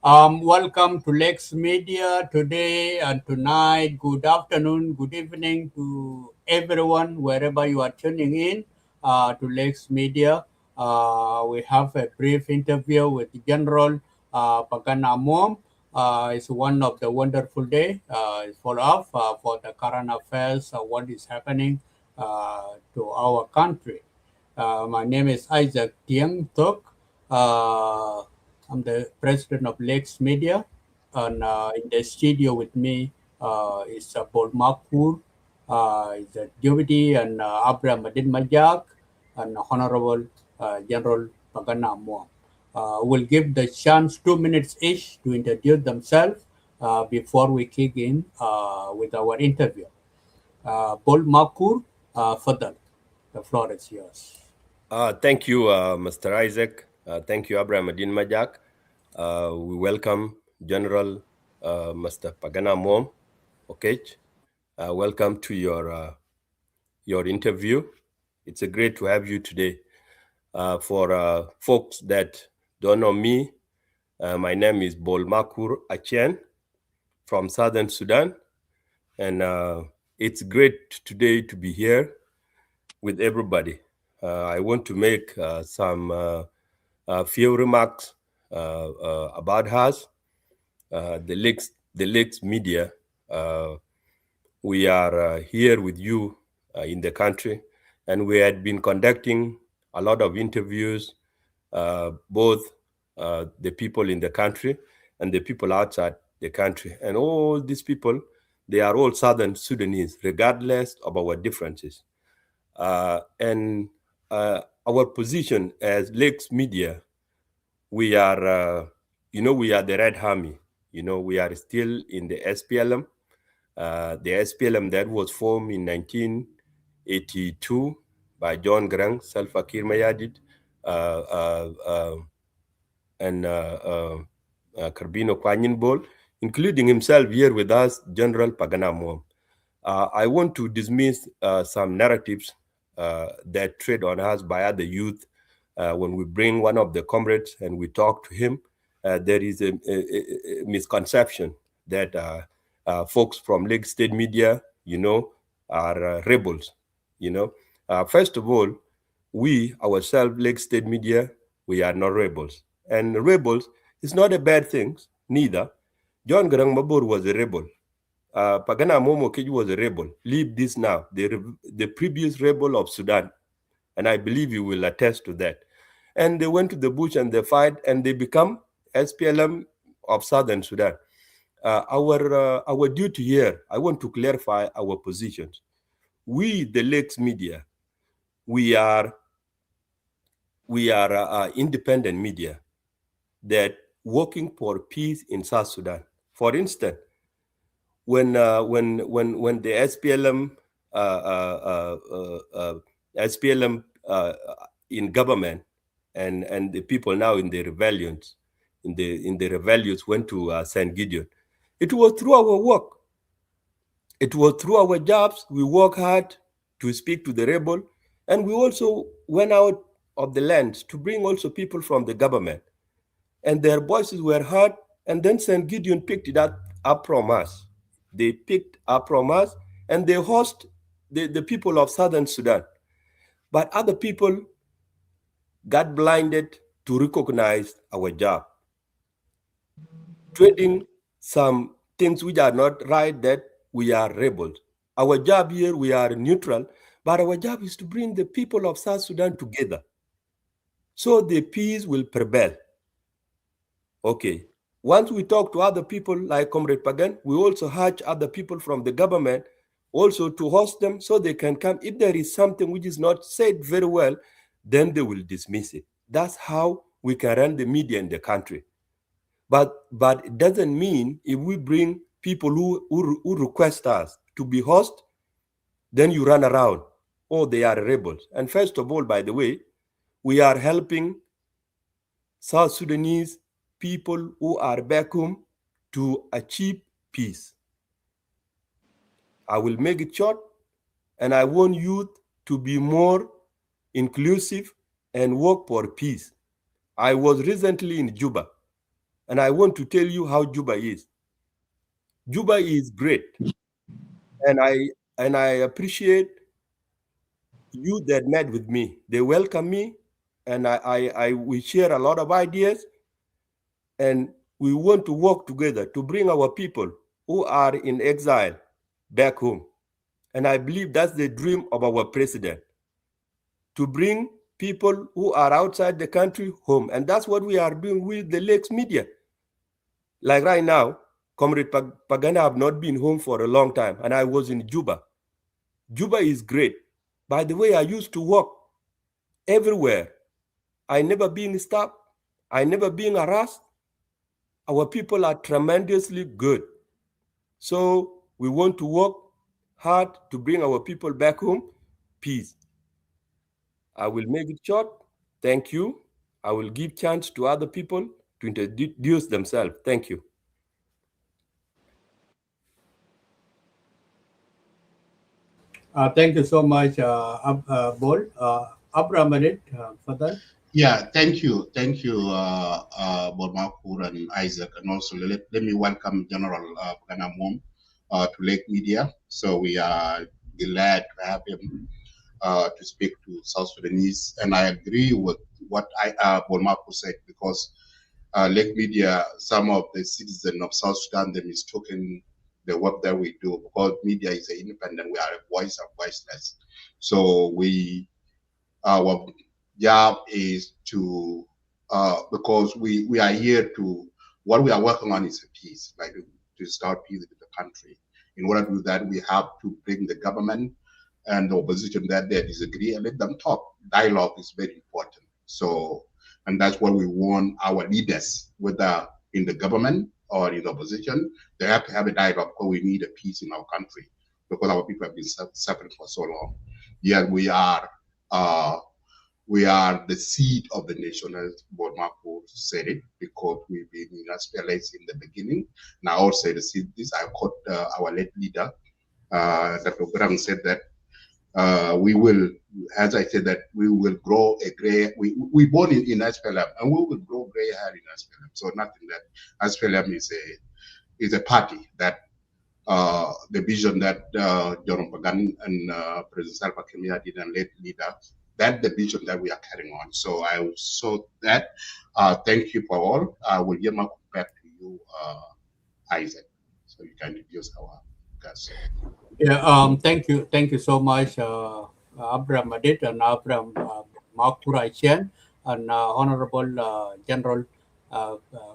Welcome to Lex Media today and tonight. Good afternoon, good evening to everyone wherever you are tuning in to Lex Media. We have a brief interview with General Pagan Amum. It's one of the wonderful day. It's follow up for the current affairs, what is happening to our country. My name is Isaac Tiang Tok. Uh, I'm the president of Lex Media, and in the studio with me is Paul Makur, is the deputy, and Abraham Adin Majak, and Honorable General Pagana Moam. We'll give the chance 2 minutes each to introduce themselves before we kick in with our interview. Paul Makur, further, the floor is yours. Thank you, Mr. Isaac. Thank you, Abraham Adin Majak. We welcome General Mr. Pagan Amum Okiech. Welcome to your interview. It's a great to have you today. For folks that don't know me, my name is Bol Makur Achen from Southern Sudan, and it's great today to be here with everybody. I want to make some few remarks about us, the Leaks Media. Uh, we are here with you in the country, and we had been conducting a lot of interviews, both the people in the country and the people outside the country. And all these people, they are all Southern Sudanese, regardless of our differences. And our position as Lakes Media, we are, we are the Red Army. We are still in the SPLM. The SPLM that was formed in 1982 by John Grant, Salva Kiir Mayardit, and Carbino Kwanyin Bol, including himself here with us, General Pagana Moam. I want to dismiss some narratives that trade on us by other youth. When we bring one of the comrades and we talk to him, there is a misconception that folks from Lake State Media, are rebels. First of all, we ourselves, Lake State Media, we are not rebels. And rebels is not a bad thing, neither. John Garang Mabur was a rebel. Pagan Amum Okiech was a rebel. Leave this now. The previous rebel of Sudan. And I believe you will attest to that. And they went to the bush and they fight and they become SPLM of Southern Sudan. Our duty here, I want to clarify our positions. We, the Lakes Media, we are independent media that working for peace in South Sudan. For instance, when the SPLM in government and the people now in the rebellions, in the rebellions went to Saint Gideon, it was through our work. It was through our jobs. We work hard to speak to the rebel, and we also went out of the lands to bring also people from the government, and their voices were heard. And then Saint Gideon picked it up from us. They picked up from us, and they host the people of Southern Sudan. But other people got blinded to recognize our job, trading some things which are not right, that we are rebels. Our job here, we are neutral, but our job is to bring the people of South Sudan together so the peace will prevail. Okay. Once we talk to other people like Comrade Pagan, we also urge other people from the government also to host them so they can come. If there is something which is not said very well, then they will dismiss it. That's how we can run the media in the country. But it doesn't mean if we bring people who request us to be host, then you run around. Oh, they are rebels. And first of all, by the way, we are helping South Sudanese people who are back home to achieve peace. I will make it short, and I want youth to be more inclusive and work for peace. I was recently in Juba, And I want to tell you how Juba is. Juba is great. And I appreciate you that met with me. They welcome me, and we share a lot of ideas, and we want to work together to bring our people who are in exile back home. And I believe that's the dream of our president, to bring people who are outside the country home. And that's what we are doing with the Lakes Media. Like right now, Comrade Pagana have not been home for a long time, and I was in Juba. Juba is great. By the way, I used to work everywhere. I never been stopped. I never been harassed. Our people are tremendously good. So we want to work hard to bring our people back home. Peace. I will make it short. Thank you. I will give chance to other people to introduce themselves. Thank you. Thank you so much, Bol. Abraham, Fadal. Yeah, thank you, Bormakur and Isaac, and also let me welcome General Pagan Amum to Lake Media. So we are glad to have him to speak to South Sudanese, and I agree with what Bormakur said, because Lake Media, some of the citizens of South Sudan, they mistaken the work that we do, because media is independent. We are a voice of voiceless. So our job is to, because we are here to, what we are working on is a peace, like to start peace in the country. In order to do that, we have to bring the government and the opposition that they disagree and let them talk. Dialogue is very important. So, and that's what we want our leaders, whether in the government or in the opposition, they have to have a dialogue, because we need a peace in our country, because our people have been suffering for so long. Yet we are the seed of the nation, as Bormaku said it, because we've been in SPLAs in the beginning. Now also the seed, this I quote our late leader, Dr. Graham said that we will, as I said, that we will grow a gray, we born in SPLM, and we will grow gray hair in SPLM. So nothing that SPLM is a party that the vision that John Pagan and President Salva Kiir did, and late leader, that's the vision that we are carrying on. So I also that thank you for all. I will give my back to you, Isaac, so you can introduce our guest. Yeah, thank you so much, Abraham Adit and Abraham Makurachen, and Honorable General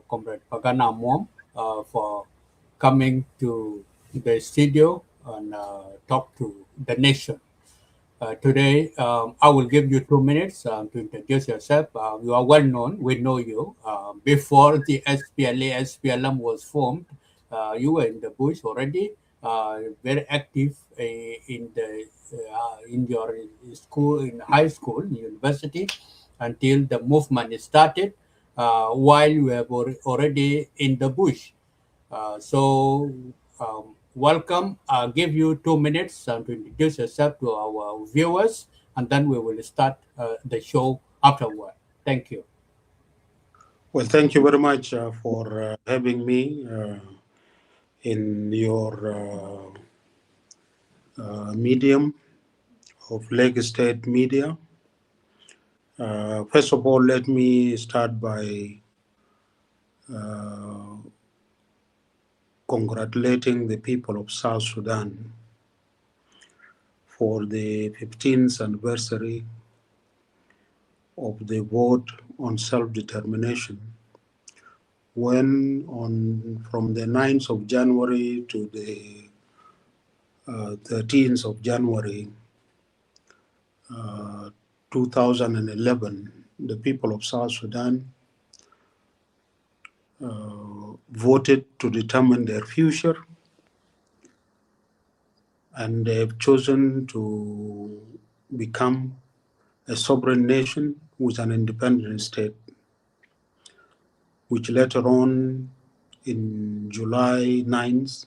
Comrade Pagana Amum for coming to the studio and talk to the nation. Today, I will give you 2 minutes to introduce yourself. You are well known. We know you. Before the SPLM was formed, you were in the bush already, very active in your school, in high school, university, until the movement started. While you were already in the bush, welcome. I'll give you 2 minutes to introduce yourself to our viewers, and then we will start the show afterward. Thank you. Well, thank you very much for having me in your medium of Lake State Media. First of all, let me start by congratulating the people of South Sudan for the 15th anniversary of the vote on self-determination, when from the 9th of January to the 13th of January 2011, the people of South Sudan voted to determine their future, and they have chosen to become a sovereign nation with an independent state, which later on in July 9th,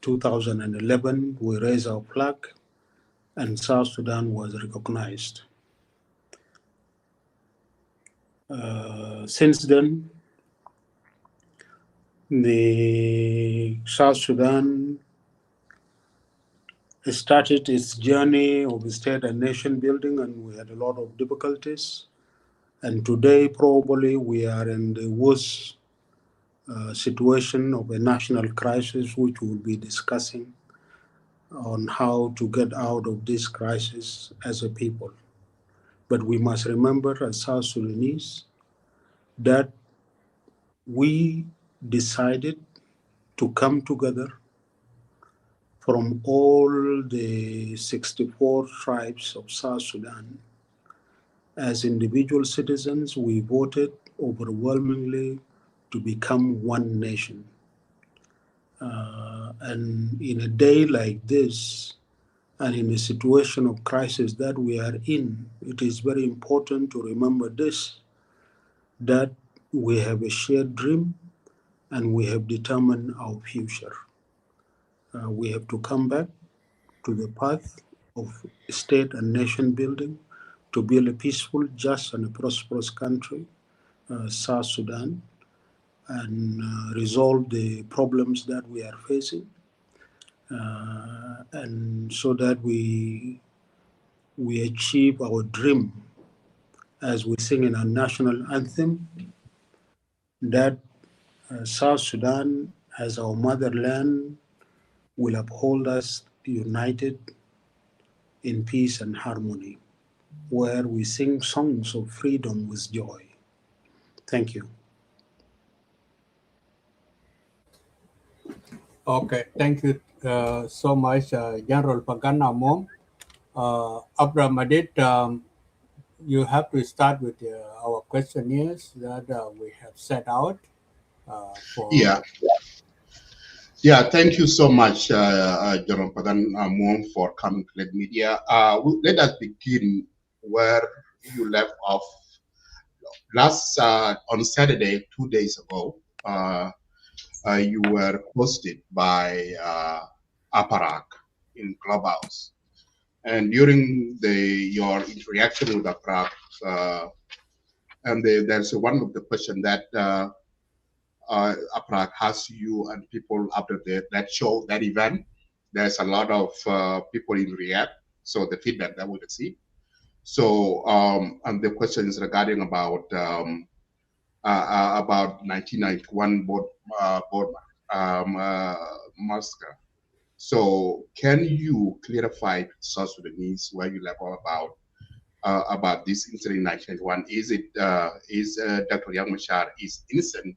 2011, we raised our flag and South Sudan was recognized. Since then, The South Sudan started its journey of state and nation building, and we had a lot of difficulties. And today, probably, we are in the worst situation of a national crisis, which we'll be discussing on how to get out of this crisis as a people. But we must remember, as South Sudanese, that we decided to come together from all the 64 tribes of South Sudan. As individual citizens, we voted overwhelmingly to become one nation. And in a day like this, and in a situation of crisis that we are in, it is very important to remember this, that we have a shared dream and we have determined our future. We have to come back to the path of state and nation building to build a peaceful, just, and a prosperous country, South Sudan, and resolve the problems that we are facing, and so that we achieve our dream, as we sing in our national anthem, that South Sudan, as our motherland, will uphold us united in peace and harmony, where we sing songs of freedom with joy. Thank you. Okay, thank you so much, General Pagan Amum. Abraham Madid, you have to start with our questionnaires that we have set out for. Yeah, thank you so much, General Pagan Amum, for coming to Let Media. Let us begin where you left off. Last on Saturday, 2 days ago, you were hosted by Aparak in Clubhouse, and during your interaction with Aparak, and there's one of the questions that Aparak has you and people after that show, that event. There's a lot of people in Riyadh, so the feedback that we received. So, and the question is regarding about 1991 board massacre. So, can you clarify to South Sudanese where you level about this incident in 1991? Is it is Dr. Yang Mashar is innocent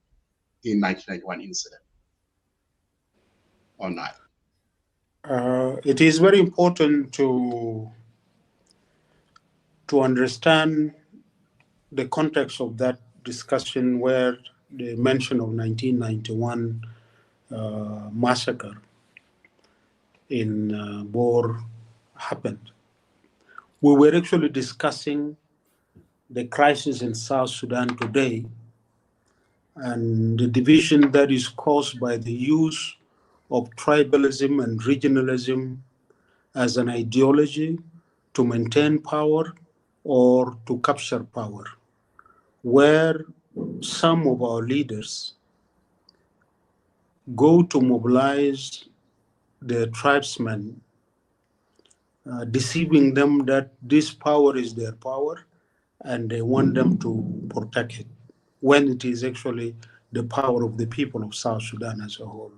in 1991 incident or not? It is very important to understand the context of that discussion, where the mention of 1991 massacre in Bor happened. We were actually discussing the crisis in South Sudan today and the division that is caused by the use of tribalism and regionalism as an ideology to maintain power or to capture power, where some of our leaders go to mobilize the tribesmen, deceiving them that this power is their power and they want them to protect it, when it is actually the power of the people of South Sudan as a whole.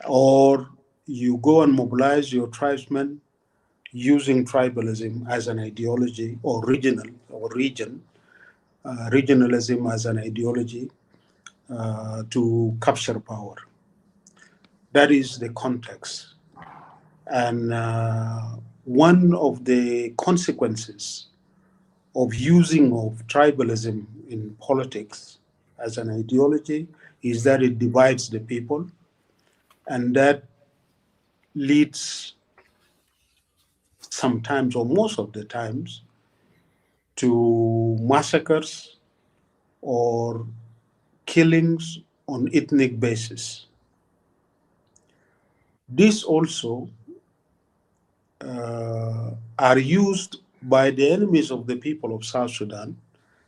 Or you go and mobilize your tribesmen using tribalism as an ideology, or regionalism as an ideology to capture power. That is the context. And one of the consequences of using of tribalism in politics as an ideology is that it divides the people, and that leads sometimes, or most of the times, to massacres or killings on ethnic basis. These also are used by the enemies of the people of South Sudan,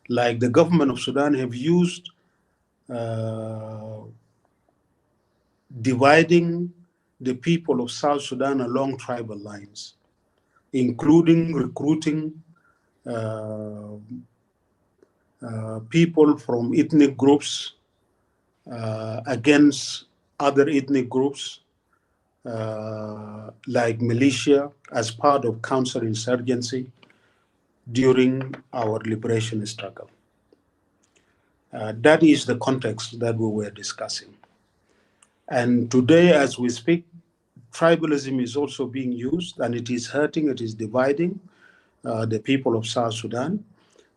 like the government of Sudan have used dividing the people of South Sudan along tribal lines, including recruiting people from ethnic groups against other ethnic groups, like militia, as part of counterinsurgency during our liberation struggle. That is the context that we were discussing. And today, as we speak, tribalism is also being used, and it is hurting, it is dividing the people of South Sudan.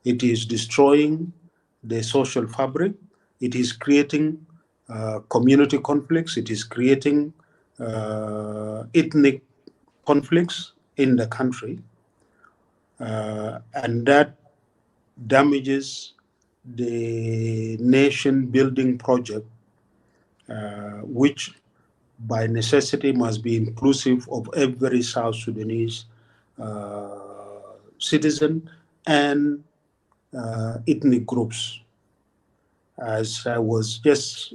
It is destroying the social fabric. It is creating community conflicts. It is creating ethnic conflicts in the country. And that damages the nation building project, which by necessity must be inclusive of every South Sudanese citizen and ethnic groups. As I was just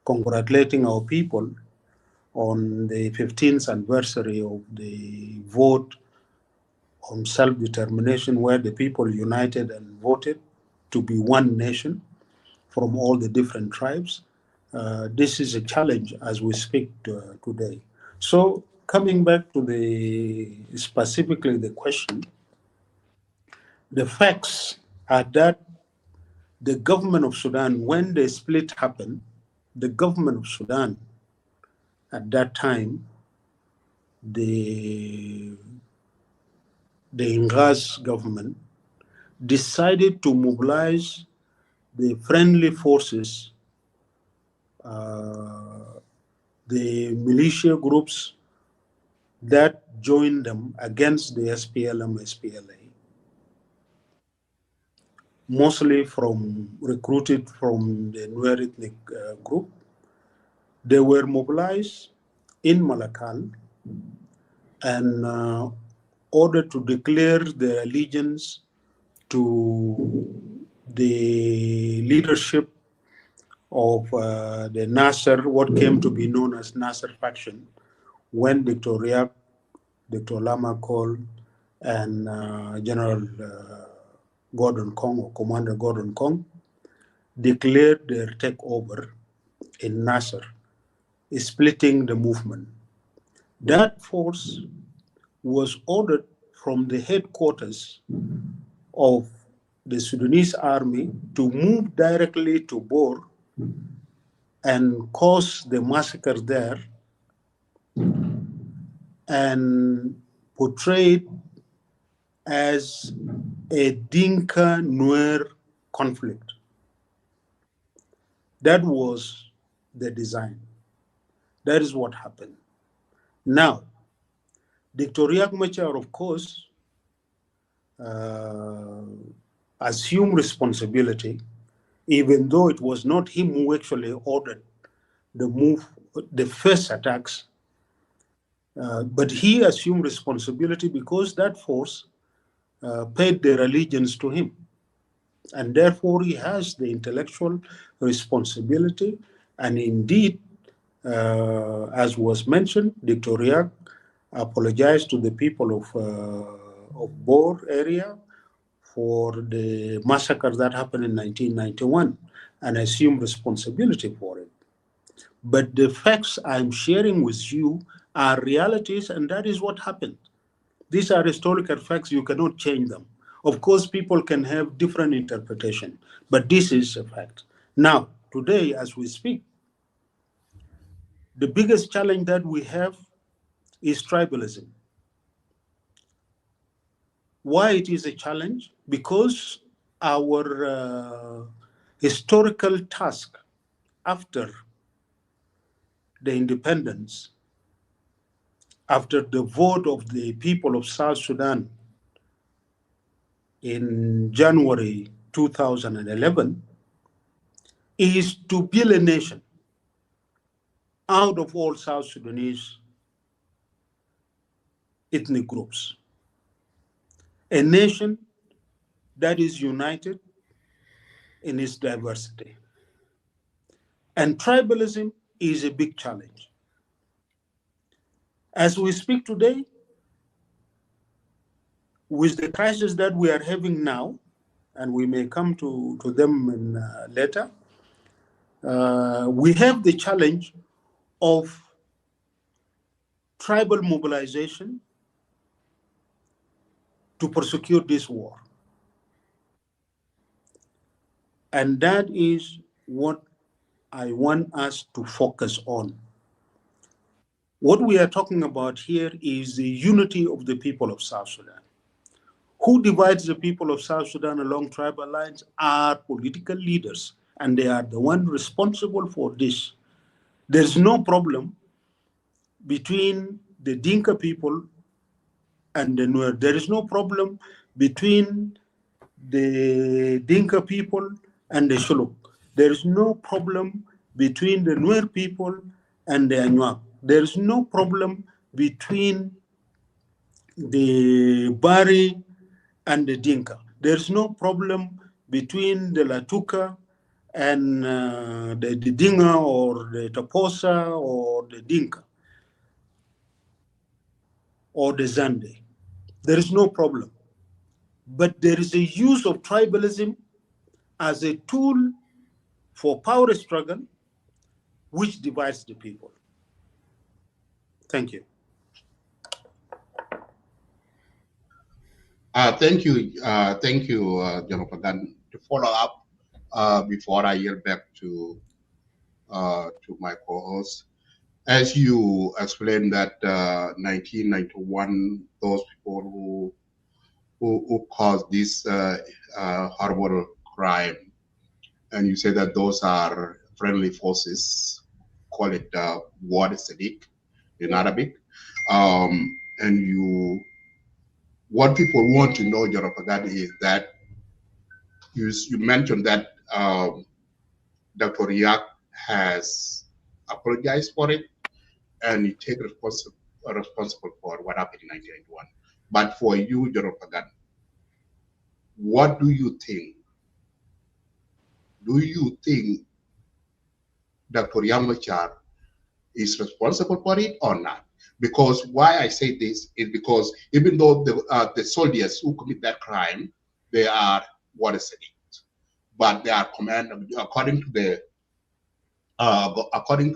congratulating our people on the 15th anniversary of the vote on self-determination, where the people united and voted to be one nation from all the different tribes. This is a challenge as we speak today. So coming back to specifically the question, the facts are that the government of Sudan, when the split happened, the government of Sudan at that time, the Ingaz government decided to mobilize the friendly forces, the militia groups that joined them against the SPLM-SPLA, mostly recruited from the Nuer ethnic group. They were mobilized in Malakal and ordered to declare their allegiance to the leadership of the Nasser, what came to be known as Nasser faction, when Dr. Riak, Dr. Lama Kol, and General Gordon Kong, or Commander Gordon Kong, declared their takeover in Nasser, splitting the movement. That force was ordered from the headquarters of the Sudanese army to move directly to Bor and cause the massacre there and portrayed as a Dinka-Nuer conflict. That was the design. That is what happened. Now, Dr. Riek Machar, of course, assumed responsibility, even though it was not him who actually ordered the first attacks, but he assumed responsibility because that force paid their allegiance to him. And therefore, he has the intellectual responsibility. And indeed, as was mentioned, Dr. Riek apologized to the people of Bor area for the massacre that happened in 1991 and assumed responsibility for it. But the facts I'm sharing with you are realities, and that is what happened. These are historical facts. You cannot change them. Of course, people can have different interpretation, but this is a fact. Now, today, as we speak, the biggest challenge that we have is tribalism. Why it is a challenge? Because our historical task after the independence, after the vote of the people of South Sudan in January 2011, is to build a nation out of all South Sudanese ethnic groups. A nation that is united in its diversity. And tribalism is a big challenge. As we speak today, with the crisis that we are having now, and we may come to them later, we have the challenge of tribal mobilization to prosecute this war. And that is what I want us to focus on. What we are talking about here is the unity of the people of South Sudan. Who divides the people of South Sudan along tribal lines are political leaders, and they are the ones responsible for this. There's no problem between the Dinka people and the Nuer. There is no problem between the Dinka people and the Shuluk. There is no problem between the Nuer people and the Anuak. There is no problem between the Bari and the Dinka. There is no problem between the Latuka and the Dinga or the Taposa or the Dinka or the Zande. There is no problem. But there is a use of tribalism as a tool for power struggle, which divides the people. Thank you. Thank you, General Pagan. To follow up, before I yield back to my co-host, as you explained that 1991, those people who caused this horrible crime, and you say that those are friendly forces, call it Wad Sadiq in Arabic, and what people want to know, General Pagan, is that you mentioned that Dr. Yak has apologized for it and he take responsible for what happened in 1991. But for you, General Pagan, what do you think? Do you think Dr. Yamachar is responsible for it or not? Because why I say this is because even though the soldiers who commit that crime, they are what is it, but they are commanded according to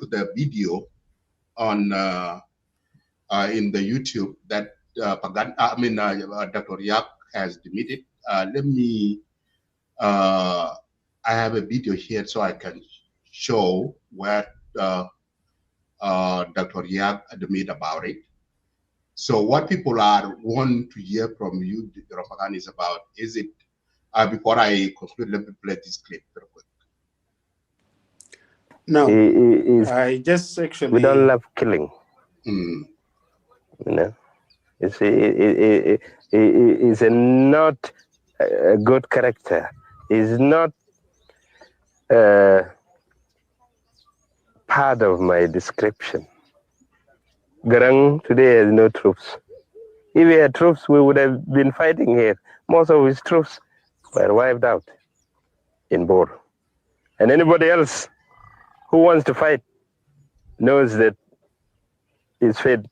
the video on in the YouTube that Dr. Yak has admitted. Let me. I have a video here so I can show where Dr. Yak admitted about it. So what people want to hear from you, Dr. Pagan, is about, is it, before I conclude, let me play this clip real quick. No, I just actually... We don't love killing. Mm. You know, it's not a good character. It's not part of my description. Garang today has no troops. If we had troops, we would have been fighting here. Most of his troops were wiped out in Bor. And anybody else who wants to fight knows that his fate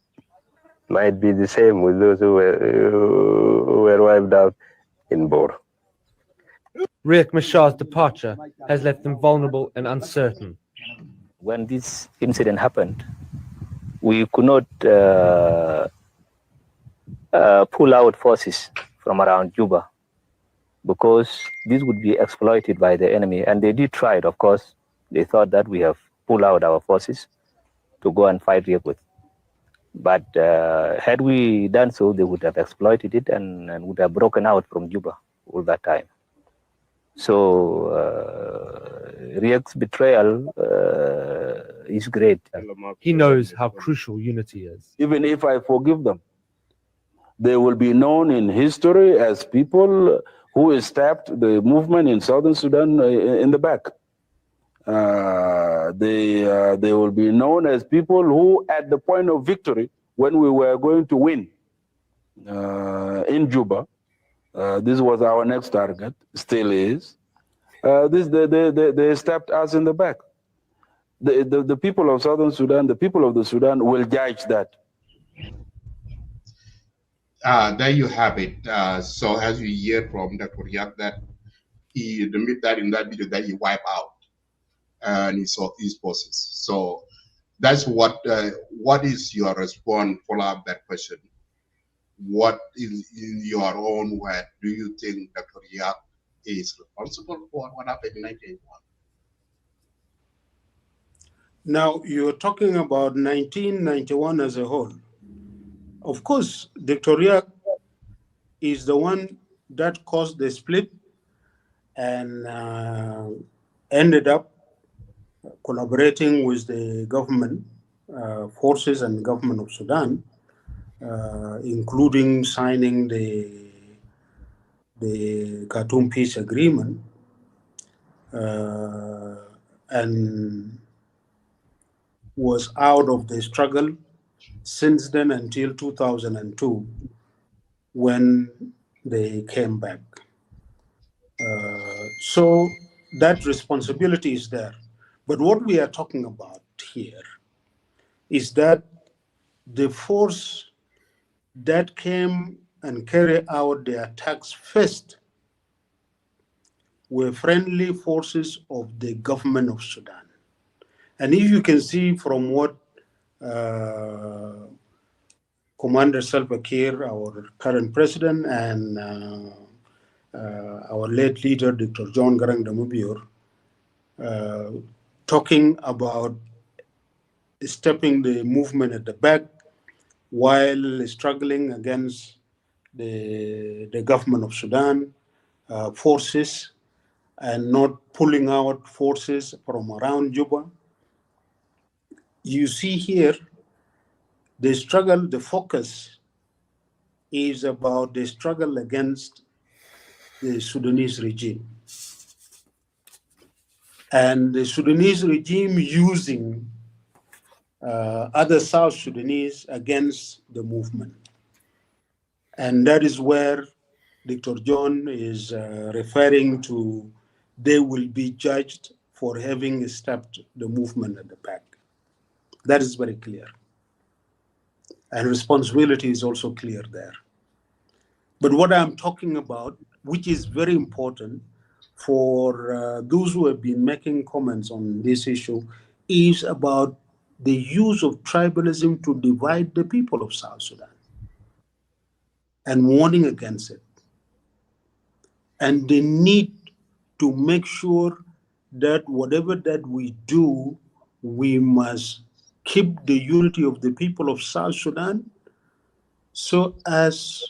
might be the same with those who were wiped out in Bor. Riek Machar's departure has left them vulnerable and uncertain. When this incident happened, we could not pull out forces from around Juba because this would be exploited by the enemy. And they did try it, of course. They thought that we have pulled out our forces to go and fight Riek with. But had we done so, they would have exploited it and would have broken out from Juba all that time. So Riek's betrayal is great. He knows how crucial unity is. Even if I forgive them, they will be known in history as people who stabbed the movement in Southern Sudan in the back. They will be known as people who, at the point of victory, when we were going to win in Juba, this was our next target, still is. They stabbed us in the back. the people of Southern Sudan, the people of the Sudan will judge that. There you have it. So as you hear from Dr. Yak, that he admit that in that video that he wiped out and his forces. So that's what is your response? Follow up that question. What is, in your own word, do you think Dr. Yak is responsible for what happened in 1981? Now, you're talking about 1991 as a whole. Of course, Dr. Yak is the one that caused the split and ended up collaborating with the government forces and government of Sudan, including signing the Khartoum Peace Agreement, and was out of the struggle since then until 2002, when they came back. So that responsibility is there. But what we are talking about here is that the force that came and carried out the attacks first were friendly forces of the government of Sudan. And if you can see from what Commander Salva Kiir, our current president, and our late leader, Dr. John Garang Damubior, talking about stepping the movement at the back while struggling against the government of Sudan forces and not pulling out forces from around Juba. You see here the struggle, the focus is about the struggle against the Sudanese regime. And the Sudanese regime using other South Sudanese against the movement. And that is where Dr. John is referring to, they will be judged for having stepped the movement at the back. That is very clear. And responsibility is also clear there. But what I'm talking about, which is very important for those who have been making comments on this issue, is about the use of tribalism to divide the people of South Sudan and warning against it. And the need to make sure that whatever that we do, we must keep the unity of the people of South Sudan so as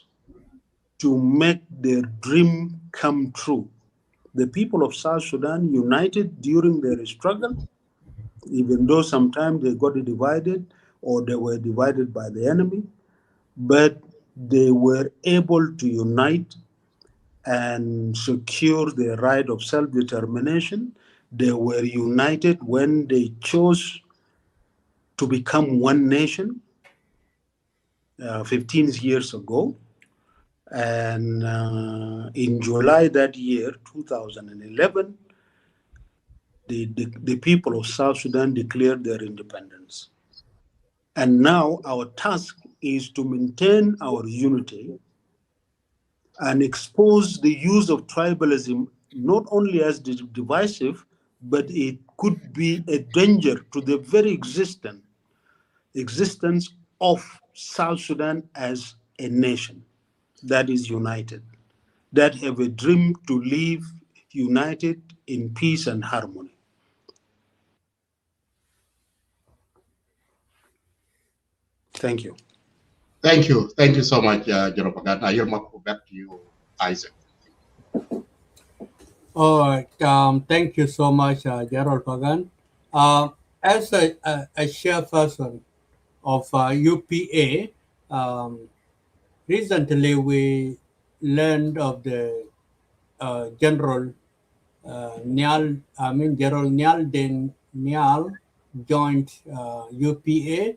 to make their dream come true. The people of South Sudan united during their struggle, even though sometimes they got divided or they were divided by the enemy, but they were able to unite and secure their right of self-determination. They were united when they chose to become one nation 15 years ago. And in July that year, 2011, the people of South Sudan declared their independence. And now our task is to maintain our unity and expose the use of tribalism not only as divisive, but it could be a danger to the very existence of South Sudan as a nation that is united, that have a dream to live united in peace and harmony. Thank you. Thank you. Thank you so much, General Pagan. I yield back to you, Isaac. All right. Thank you so much, Gerald Pagan. As a chairperson of UPA, recently we learned of the General General Nial Den Nial joined UPA,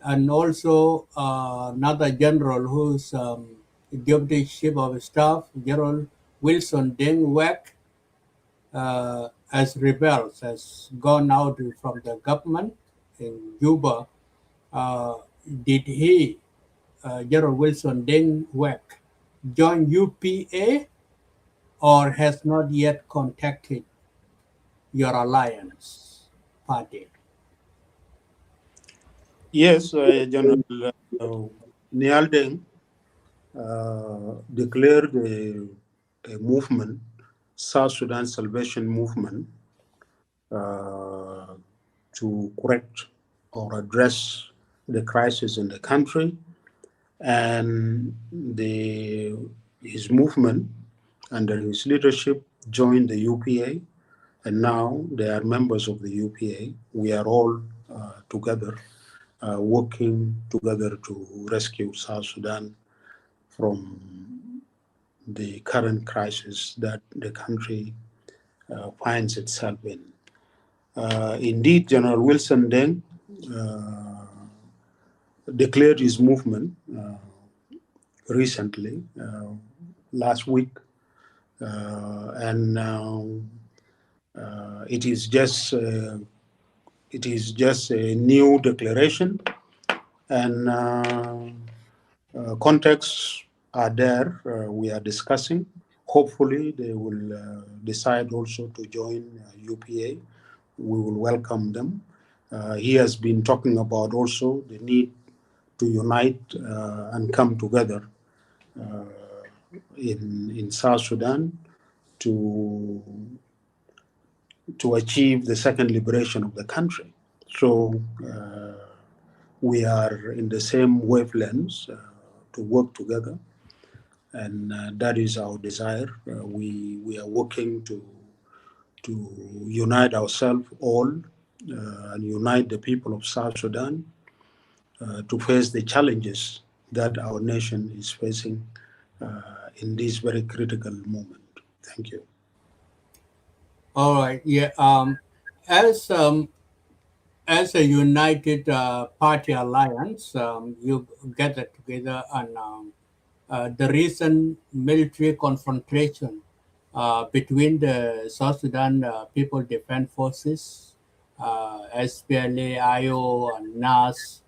and also another general who's Deputy Chief of Staff, General Wilson Deng Wek, as rebels has gone out from the government in Juba, uh, did he, General Wilson Deng Wek, join UPA or has not yet contacted your alliance party? Yes, General Nial Deng declared a movement, South Sudan Salvation Movement, to correct or address the crisis in the country. And his movement, under his leadership, joined the UPA, and now they are members of the UPA. We are all together, working together to rescue South Sudan from the current crisis that the country finds itself in. Indeed, General Wilson Deng declared his movement recently, last week, and it is just a new declaration, and contexts are there. We are discussing. Hopefully, they will decide also to join UPA. We will welcome them. He has been talking about also the need to unite and come together in South Sudan to achieve the second liberation of the country. So we are in the same wavelengths to work together, and that is our desire. We are working to unite ourselves all and unite the people of South Sudan to face the challenges that our nation is facing in this very critical moment. Thank you. All right. Yeah. As a united party alliance, you gathered together and the recent military confrontation between the South Sudan People Defense Forces, SPLA, IO, and NAS,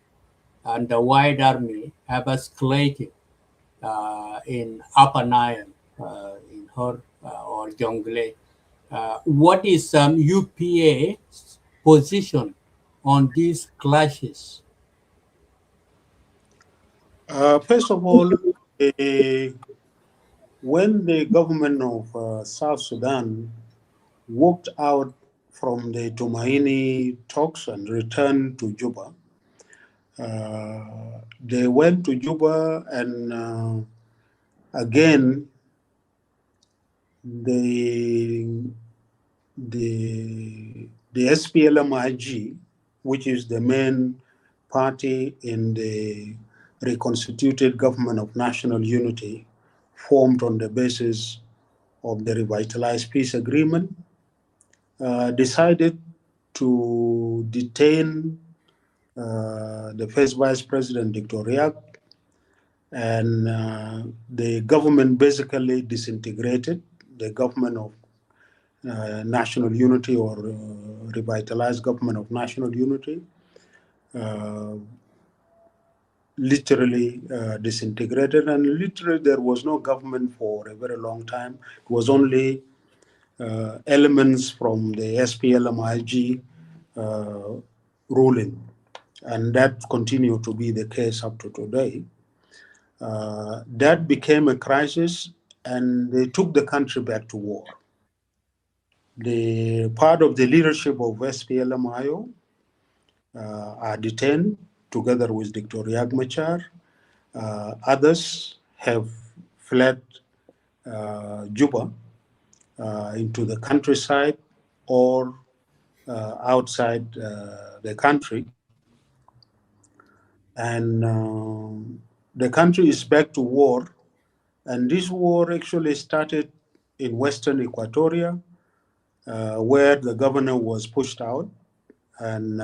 and the White Army have escalated in Upper Nile, in Hor or Jonglei. What is UPA's position on these clashes? First of all, when the government of South Sudan walked out from the Tumaini talks and returned to Juba, they went to Juba, and again, the SPLMIG, which is the main party in the reconstituted government of national unity, formed on the basis of the revitalized peace agreement, decided to detain the first Vice President, Dr. Riek, and the government basically disintegrated. The government of national unity or revitalized government of national unity literally disintegrated, and literally there was no government for a very long time. It was only elements from the SPLMIG ruling, and that continued to be the case up to today. That became a crisis, and they took the country back to war. The part of the leadership of SPLMIO are detained together with Dr. Riek Machar. Others have fled Juba into the countryside or outside the country. And the country is back to war. And this war actually started in Western Equatoria, where the governor was pushed out, and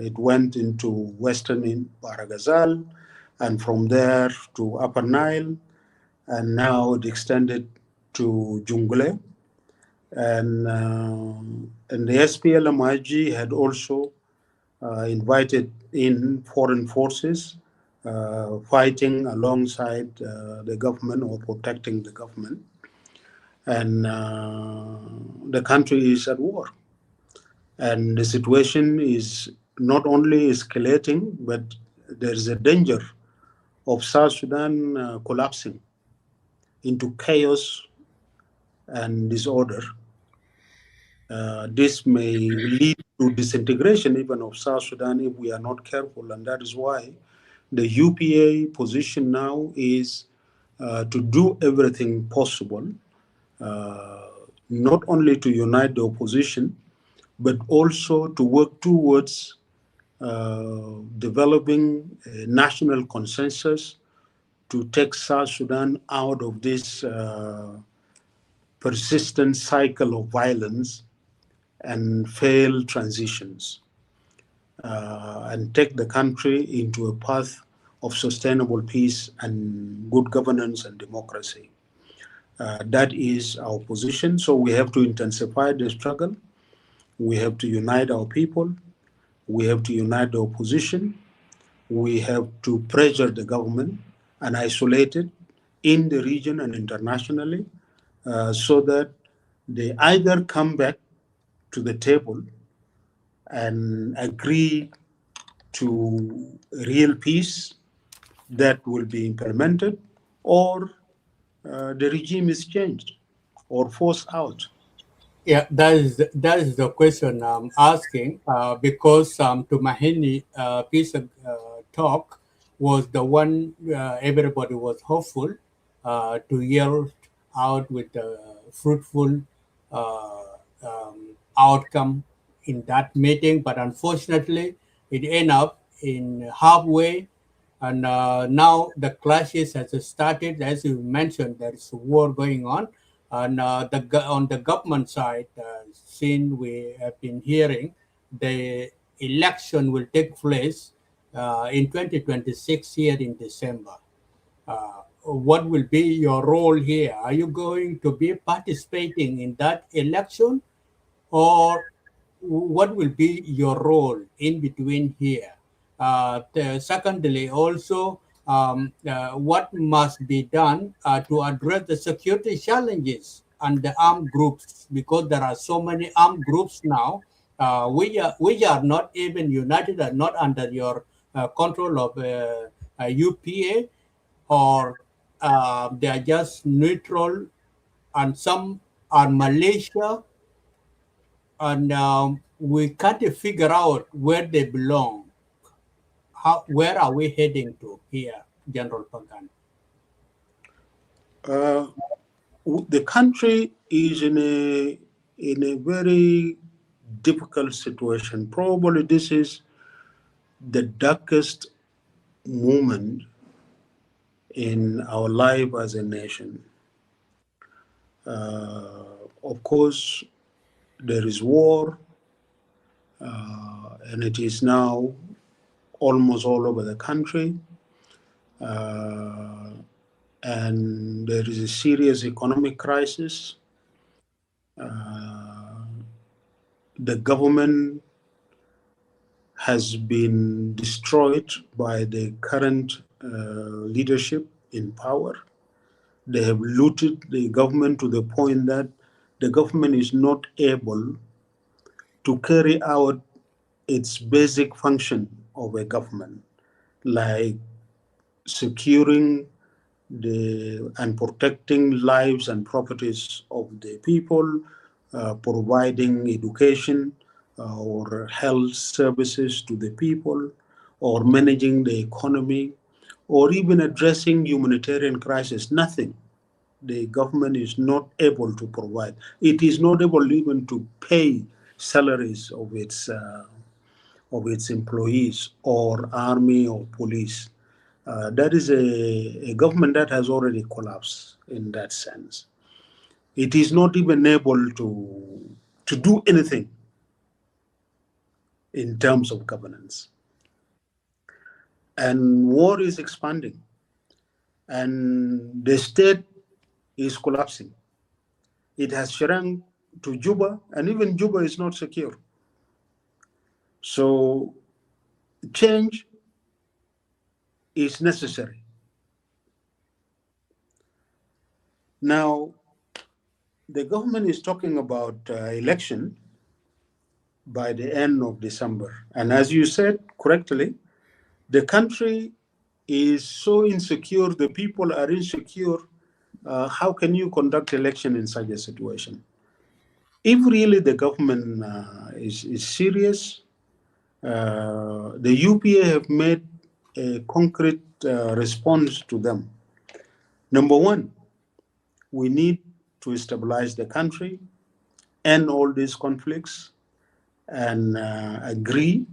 it went into Western Baragazal, and from there to Upper Nile, and now it extended to Jonglei. And the SPLM-IG had also invited in foreign forces fighting alongside the government or protecting the government. And the country is at war. And the situation is not only escalating, but there is a danger of South Sudan collapsing into chaos and disorder. This may lead to disintegration even of South Sudan if we are not careful, and that is why the UPA position now is to do everything possible, not only to unite the opposition, but also to work towards developing a national consensus to take South Sudan out of this persistent cycle of violence and failed transitions, and take the country into a path of sustainable peace and good governance and democracy. That is our position. So we have to intensify the struggle. We have to unite our people. We have to unite the opposition. We have to pressure the government and isolate it in the region and internationally, so that they either come back to the table and agree to real peace that will be implemented, or the regime is changed or forced out. Yeah, that is the question I'm asking, because Tumahini piece of talk was the one everybody was hopeful to hear out with a fruitful uh, outcome in that meeting, but unfortunately, it ended up in halfway, and now the clashes has started. As you mentioned, there is a war going on, and on the government side, since we have been hearing, the election will take place in 2026 here in December. What will be your role here? Are you going to be participating in that election, or what will be your role in between here? Secondly, also, what must be done to address the security challenges and the armed groups, because there are so many armed groups now. We are not even united and not under your control of UPA, or they are just neutral, and some are Malaysia, and we can't figure out where they belong. Where are we heading to here, General Pagan? The country is in a very difficult situation. Probably this is the darkest moment in our life as a nation. Of course, there is war, and it is now almost all over the country. And there is a serious economic crisis. The government has been destroyed by the current leadership in power. They have looted the government to the point that the government is not able to carry out its basic function of a government, like securing and protecting lives and properties of the people, providing education or health services to the people, or managing the economy, or even addressing humanitarian crisis. Nothing. The government is not able to provide. It is not able even to pay salaries of its employees or army or police. That is a government that has already collapsed in that sense. It is not even able to do anything in terms of governance. And war is expanding, and the state is collapsing. It has shrunk to Juba, and even Juba is not secure. So change is necessary. Now, the government is talking about election by the end of December. And as you said correctly, the country is so insecure, the people are insecure. How can you conduct election in such a situation? If really the government is serious, the UPA have made a concrete response to them. Number one, we need to stabilize the country, end all these conflicts, and agree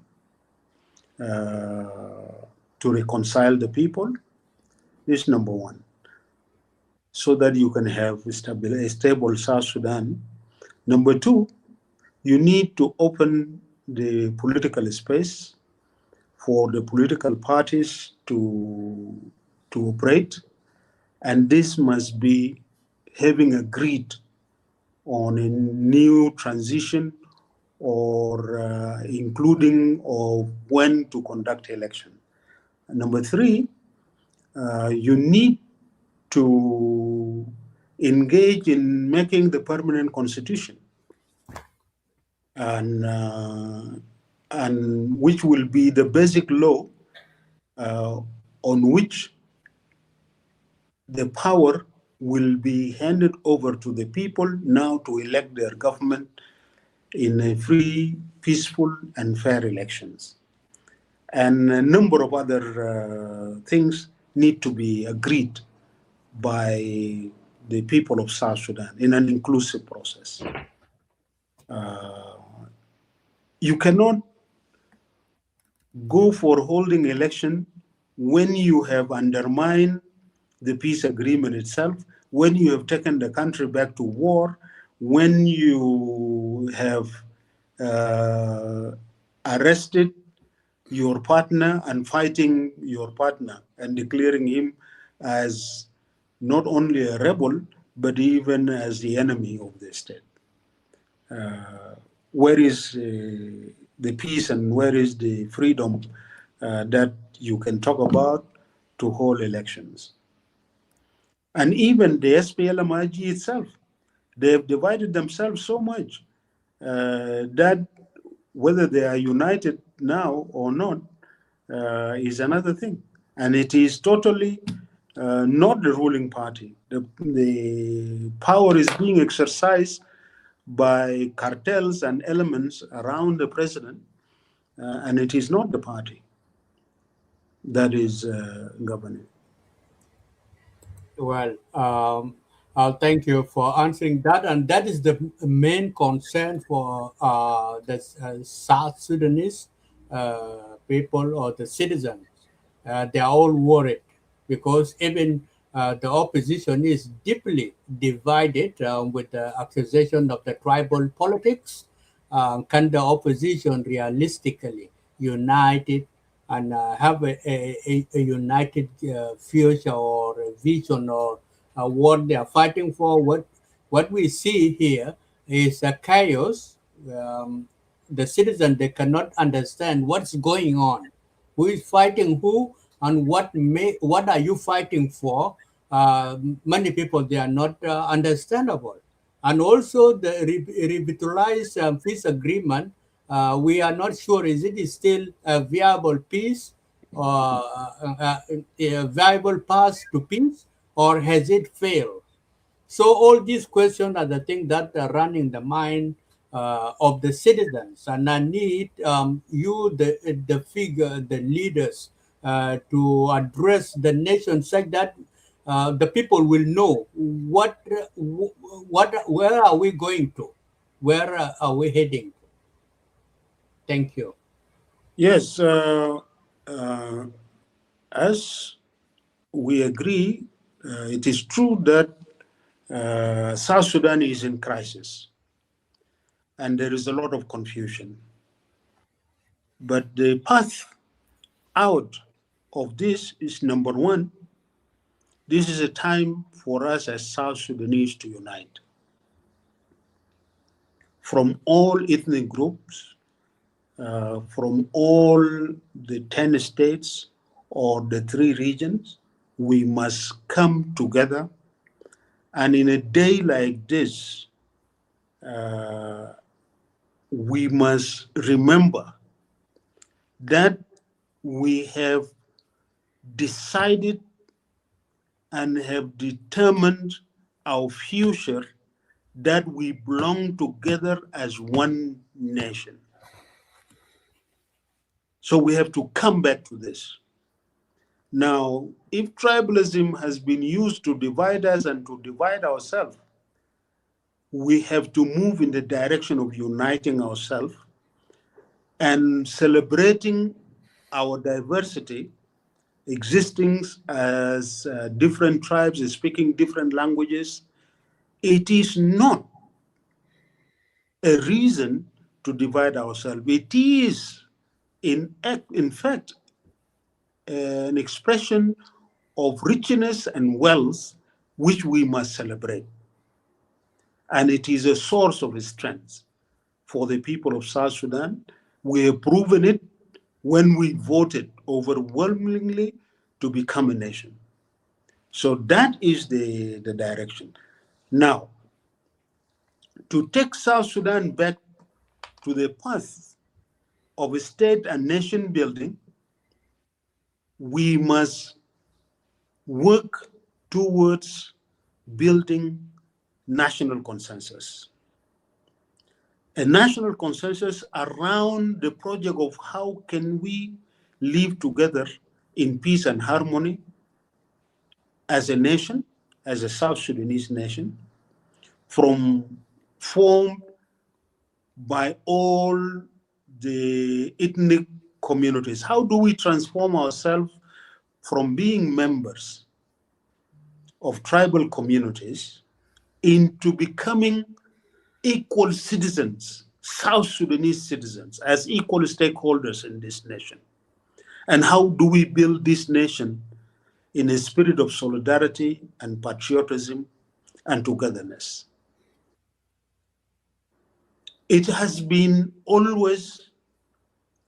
to reconcile the people. This is number one. So that you can have a stable South Sudan. Number two, you need to open the political space for the political parties to operate, and this must be having agreed on a new transition or including of when to conduct election. And number three, you need to engage in making the permanent constitution, and which will be the basic law on which the power will be handed over to the people now to elect their government in a free, peaceful, and fair elections. And a number of other things need to be agreed by the people of South Sudan in an inclusive process. You cannot go for holding election when you have undermined the peace agreement itself, when you have taken the country back to war, when you have arrested your partner and fighting your partner and declaring him as not only a rebel, but even as the enemy of the state. Where is the peace and where is the freedom that you can talk about to hold elections? And even the SPLM-IG itself, they have divided themselves so much that whether they are united now or not is another thing. And it is totally not the ruling party. The power is being exercised by cartels and elements around the president, and it is not the party that is governing. Well, thank you for answering that, and that is the main concern for the South Sudanese people or the citizens. They are all worried because even the opposition is deeply divided with the accusation of the tribal politics. Can the opposition realistically united and have a united future or a vision or what they are fighting for? What we see here is a chaos. The citizen, they cannot understand what's going on, who is fighting who, and what are you fighting for. Many people, they are not understandable. And also the revitalized peace agreement, we are not sure is it still a viable peace or a viable path to peace, or has it failed? So all these questions are the things that are running the mind of the citizens, and I need you, the figure, the leaders, to address the nation such that the people will know where are we going to, where are we heading to. Thank you. Yes, as we agree, it is true that South Sudan is in crisis and there is a lot of confusion. But the path out of this is, number one, this is a time for us as South Sudanese to unite. from all ethnic groups, from all the 10 states or the 3 regions. We must come together. And in a day like this, we must remember that we have decided and have determined our future, that we belong together as one nation. So we have to come back to this. Now, if tribalism has been used to divide us and to divide ourselves, we have to move in the direction of uniting ourselves and celebrating our diversity, existing as different tribes speaking different languages. It is not a reason to divide ourselves. It is, in fact, an expression of richness and wealth which we must celebrate. And it is a source of strength for the people of South Sudan. We have proven it when we voted overwhelmingly to become a nation. So that is the direction. Now, to take South Sudan back to the path of state and nation building, we must work towards building national consensus. A national consensus around the project of how can we live together in peace and harmony as a nation, as a South Sudanese nation, formed by all the ethnic communities. How do we transform ourselves from being members of tribal communities into becoming equal citizens, South Sudanese citizens, as equal stakeholders in this nation? And how do we build this nation in a spirit of solidarity and patriotism and togetherness? It has been always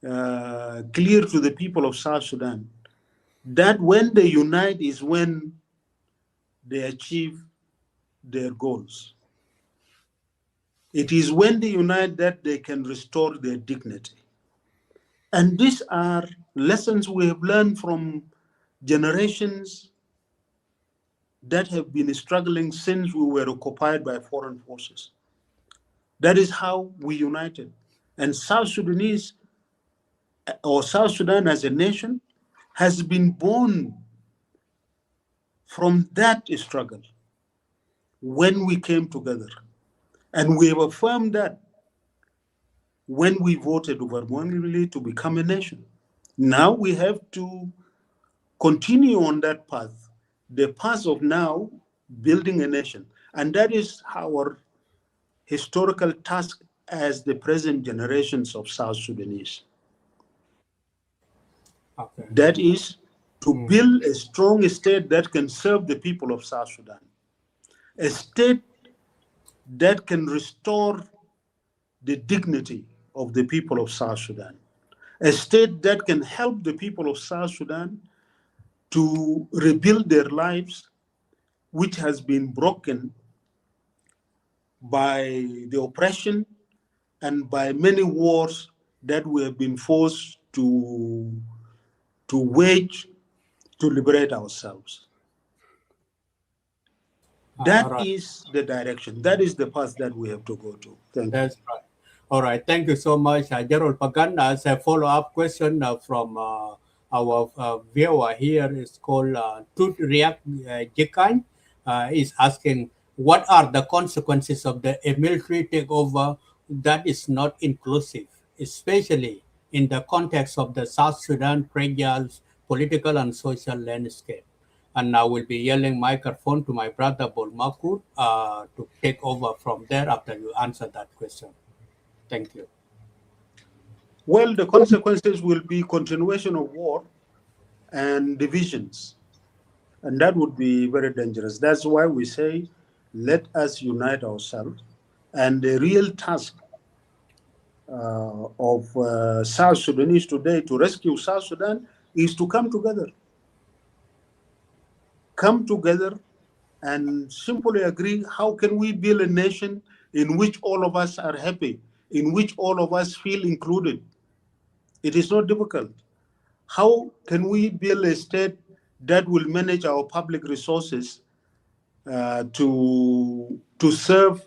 clear to the people of South Sudan that when they unite is when they achieve their goals. It is when they unite that they can restore their dignity. And these are lessons we have learned from generations that have been struggling since we were occupied by foreign forces. That is how we united. And South Sudanese, or South Sudan as a nation, has been born from that struggle when we came together. And we have affirmed that when we voted overwhelmingly to become a nation. Now we have to continue on that path, the path of now building a nation. And that is our historical task as the present generations of South Sudanese. Okay. That is to build a strong state that can serve the people of South Sudan, a state that can restore the dignity of the people of South Sudan, a state that can help the people of South Sudan to rebuild their lives, which has been broken by the oppression and by many wars that we have been forced to wage to liberate ourselves. That is the direction. That is the path that we have to go to. Thank you. That's right. All right. Thank you so much, Gerald Pagan. As a follow-up question from our viewer here is called Tut Riak Jekan, is asking, what are the consequences of the military takeover that is not inclusive, especially in the context of the South Sudan fragile political and social landscape? And I will be yielding microphone to my brother Bolmakur to take over from there after you answer that question. Thank you. Well, the consequences will be continuation of war and divisions. And that would be very dangerous. That's why we say, let us unite ourselves. And the real task of South Sudanese today to rescue South Sudan is to come together. Come together and simply agree, how can we build a nation in which all of us are happy, in which all of us feel included? It is not difficult. How can we build a state that will manage our public resources to serve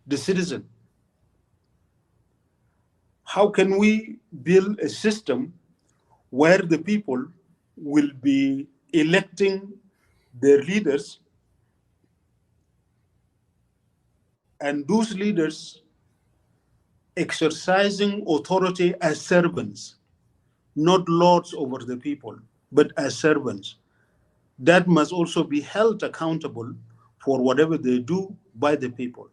the citizen? How can we build a system where the people will be electing their leaders, and those leaders exercising authority as servants, not lords over the people, but as servants, that must also be held accountable for whatever they do by the people.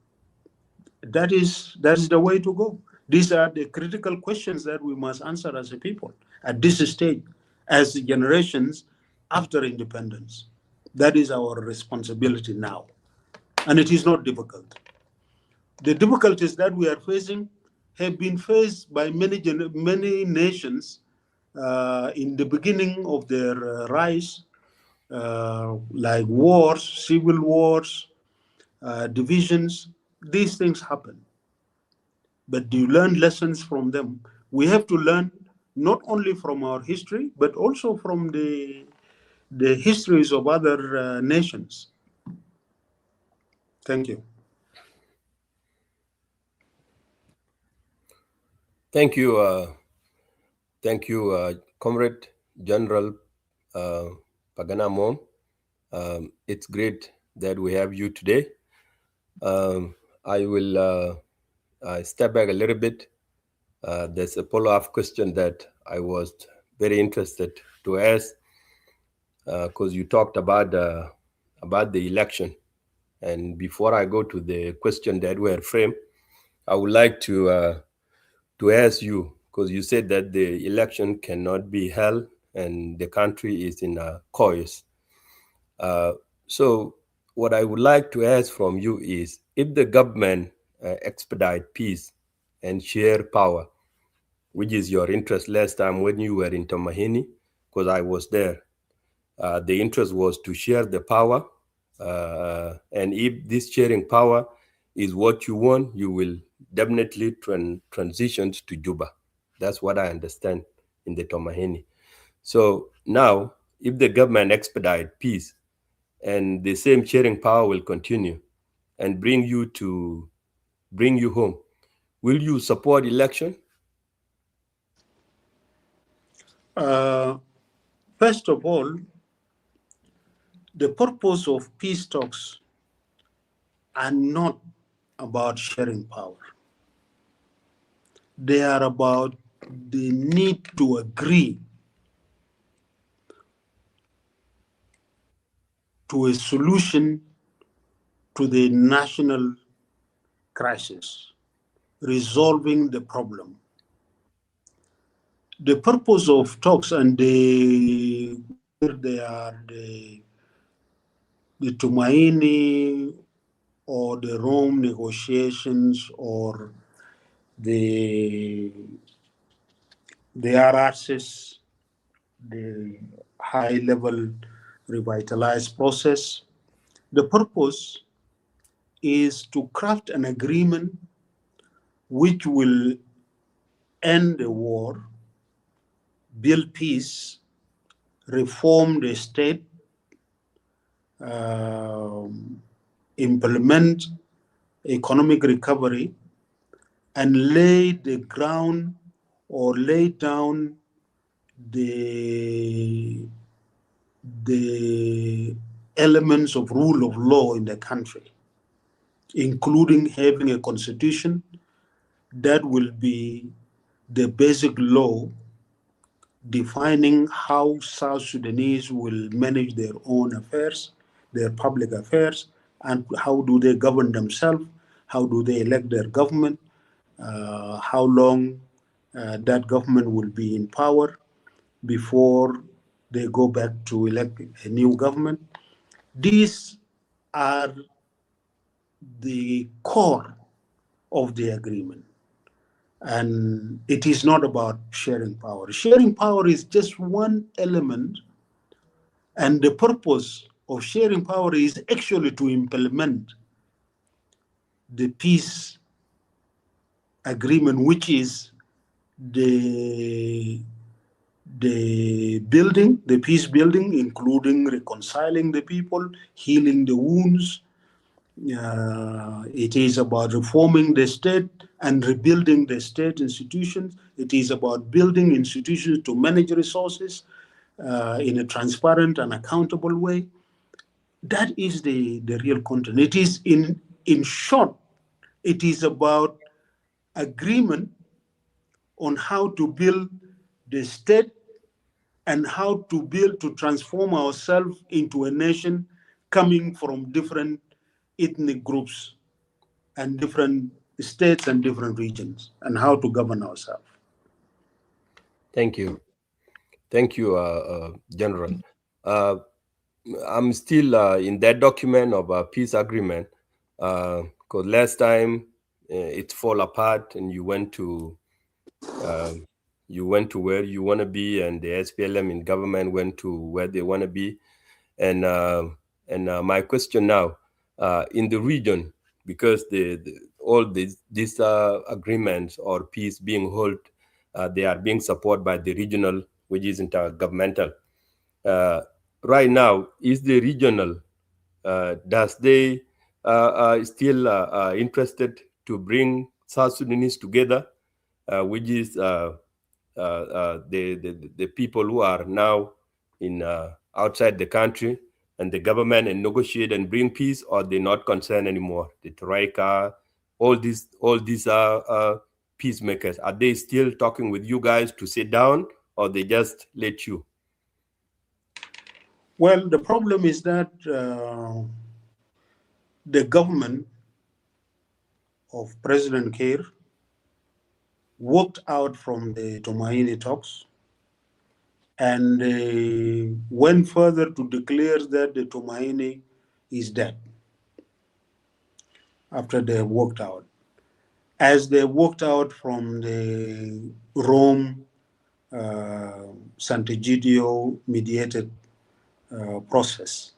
That's the way to go. These are the critical questions that we must answer as a people at this stage, as generations after independence. That is our responsibility now. And it is not difficult. The difficulties that we are facing have been faced by many nations in the beginning of their rise, like wars, civil wars, divisions. These things happen. But do you learn lessons from them? We have to learn not only from our history, but also from the histories of other nations. Thank you. Thank you, Comrade General Pagan Amum. It's great that we have you today. I will step back a little bit. There's a follow-up question that I was very interested to ask, because you talked about the election. And before I go to the question that were framed, I would like to ask you, because you said that the election cannot be held and the country is in a chaos. So what I would like to ask from you is, if the government expedite peace and share power, which is your interest last time when you were in Tomahini, because I was there, the interest was to share the power. And if this sharing power is what you want, you will definitely transition to Juba. That's what I understand in the Tomahini. So now, if the government expedite peace and the same sharing power will continue and bring you home, will you support election? First of all, the purpose of peace talks are not about sharing power. They are about the need to agree to a solution to the national crisis, resolving the problem. The purpose of talks, and they are the Tumaini or the Rome negotiations or the RRCs, the high-level revitalized process. The purpose is to craft an agreement which will end the war, build peace, reform the state, implement economic recovery, and lay the ground or lay down the elements of rule of law in the country, including having a constitution that will be the basic law defining how South Sudanese will manage their own affairs, their public affairs, and how do they govern themselves, how do they elect their government, how long that government will be in power before they go back to elect a new government. These are the core of the agreement. And it is not about sharing power. Sharing power is just one element, and the purpose of sharing power is actually to implement the peace agreement, which is the building, the peace building, including reconciling the people, healing the wounds. It is about reforming the state and rebuilding the state institutions. It is about building institutions to manage resources in a transparent and accountable way. That is the real content. It is, in short, it is about agreement on how to build the state and how to build, to transform ourselves into a nation coming from different ethnic groups and different states and different regions, and how to govern ourselves. Thank you. Thank you, General. I'm still in that document of a peace agreement, because last time it fall apart and you went to where you want to be, and the SPLM in government went to where they want to be. And my question now, in the region, because all these agreements or peace being held, they are being supported by the regional, which is intergovernmental. Right now, is the regional, does they still interested to bring South Sudanese together, which is the people who are now in outside the country and the government, and negotiate and bring peace, or they're not concerned anymore? The Troika, all these peacemakers, are they still talking with you guys to sit down, or they just let you? Well, the problem is that the government of President Kiir walked out from the Tumaini talks and went further to declare that the Tumaini is dead after they walked out. As they walked out from the Rome Sant'Egidio mediated process,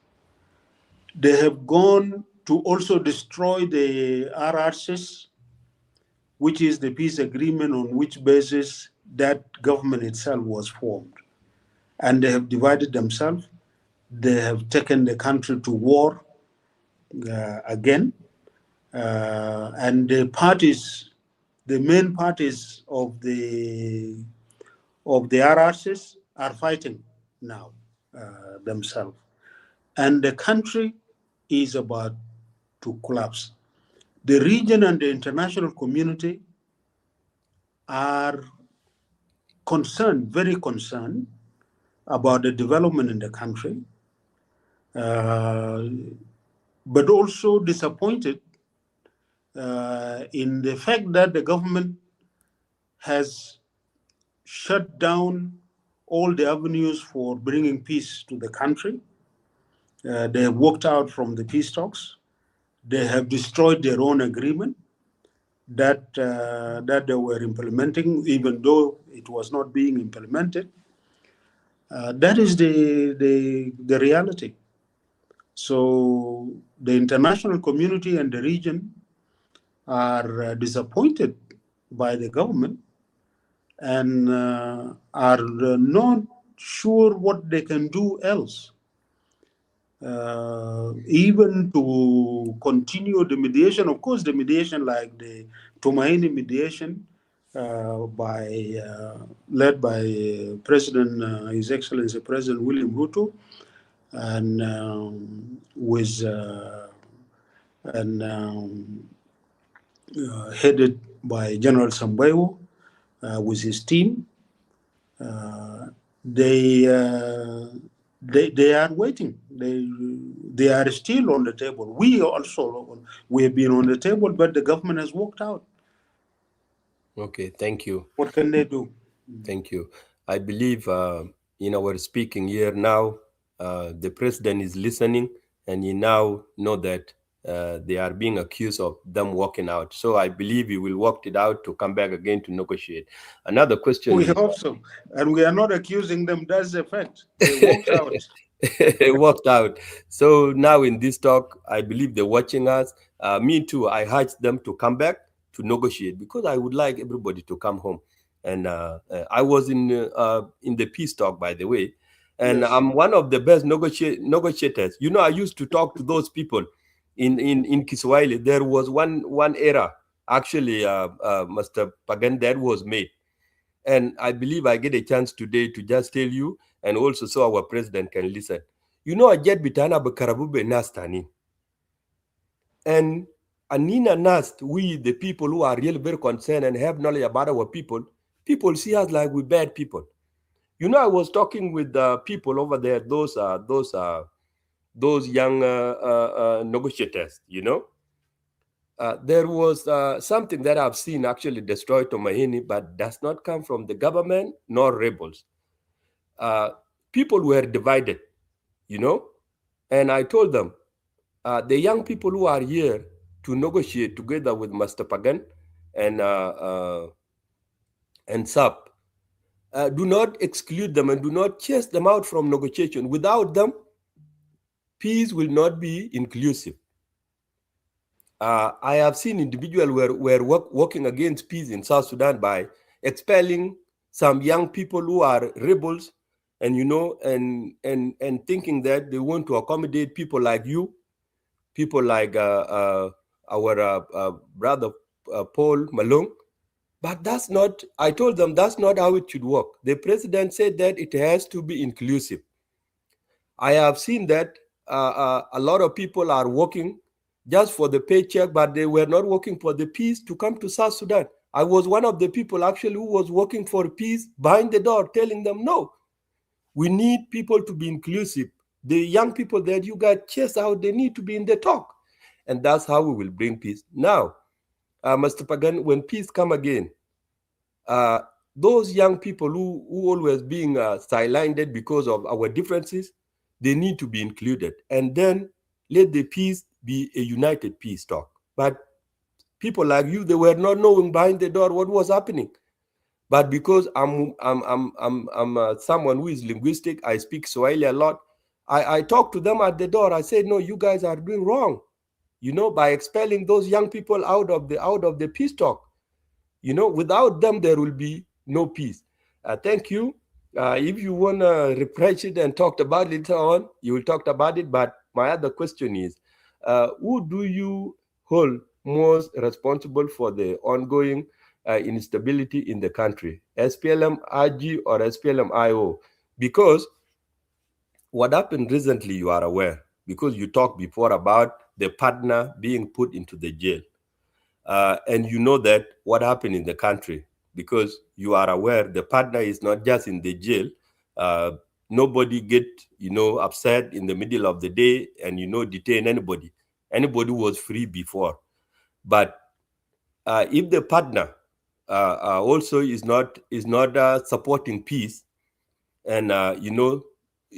they have gone to also destroy the RRCs, which is the peace agreement on which basis that government itself was formed. And they have divided themselves. They have taken the country to war again. And the parties, the main parties of the RRCs are fighting now themselves. And the country is about to collapse. The region and the international community are concerned, very concerned, about the development in the country, but also disappointed in the fact that the government has shut down all the avenues for bringing peace to the country. They have walked out from the peace talks. They have destroyed their own agreement that they were implementing, even though it was not being implemented. That is the reality. So the international community and the region are disappointed by the government and are not sure what they can do else. Even to continue the mediation. Of course, the mediation, like the Tumaini mediation, led by President, His Excellency President William Ruto, and headed by General Sambayo with his team. They are waiting. They are still on the table. We have been on the table, but the government has walked out. Okay, thank you. What can they do? Thank you. I believe in our speaking here now, the president is listening, and he now know that they are being accused of them walking out. So I believe we will work it out to come back again to negotiate. Another question We is, hope so. And we are not accusing them. That's the fact. They walked out. it worked out. So now in this talk, I believe they're watching us. Me too. I urge them to come back to negotiate because I would like everybody to come home. And I was in the peace talk, by the way, and Yes. I'm one of the best negotiators. You know, I used to talk to those people in Kiswahili. There was one era actually, Mr. Pagan, that was made. And I believe I get a chance today to just tell you, and also so our president can listen. You know, I get bitana bakarabube nastani. And Anina Nast, we, the people who are really very concerned and have knowledge about our people see us like we're bad people. You know, I was talking with people over there, those young negotiators, you know. There was something that I've seen actually destroy Tomahini, but does not come from the government nor rebels. People were divided, you know, and I told them, the young people who are here to negotiate together with Master Pagan and SAP, do not exclude them and do not chase them out from negotiation. Without them, peace will not be inclusive. I have seen individuals were working against peace in South Sudan by expelling some young people who are rebels, and you know, and thinking that they want to accommodate people like you, people like our brother Paul Malong. But that's not. I told them that's not how it should work. The president said that it has to be inclusive. I have seen that a lot of people are working just for the paycheck, but they were not working for the peace to come to South Sudan. I was one of the people actually who was working for peace behind the door, telling them, no, we need people to be inclusive. The young people that you got chased out, they need to be in the talk. And that's how we will bring peace. Now, Mr. Pagan, when peace come again, those young people who always being sidelined because of our differences, they need to be included. And then let the peace be a united peace talk. But people like you, they were not knowing behind the door what was happening. But because I'm someone who is linguistic, I speak Swahili a lot. I talk to them at the door. I say, no, you guys are doing wrong. You know, by expelling those young people out of the peace talk. You know, without them, there will be no peace. Thank you. If you want to refresh it and talk about it later on, you will talk about it. But my other question is, who do you hold most responsible for the ongoing instability in the country? SPLM-IG or SPLM-IO? Because what happened recently, you are aware, because you talked before about the partner being put into the jail. And you know that what happened in the country, because you are aware the partner is not just in the jail. Nobody get, upset in the middle of the day and, detain anybody. Anybody was free before. But if the partner also is not supporting peace and,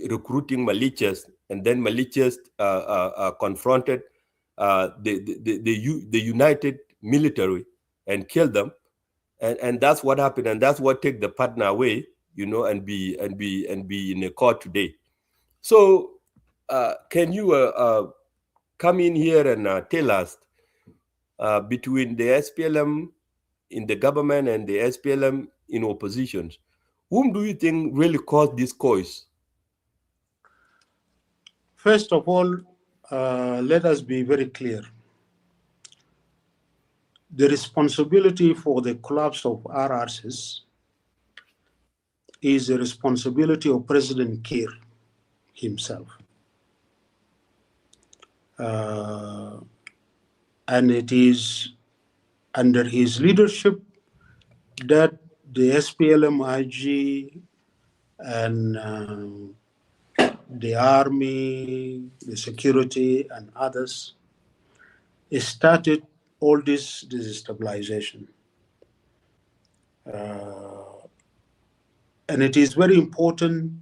recruiting militias, and then militias confronted the united military and kill them, and that's what happened, and that's what take the partner away, and be in a court today. So can you come in here and tell us between the SPLM in the government and the SPLM in oppositions, whom do you think really caused this cause? First of all, let us be very clear. The responsibility for the collapse of RRCs is the responsibility of President Kiir himself. And it is under his leadership that the SPLM-IG and the army, the security, and others started all this destabilization. And it is very important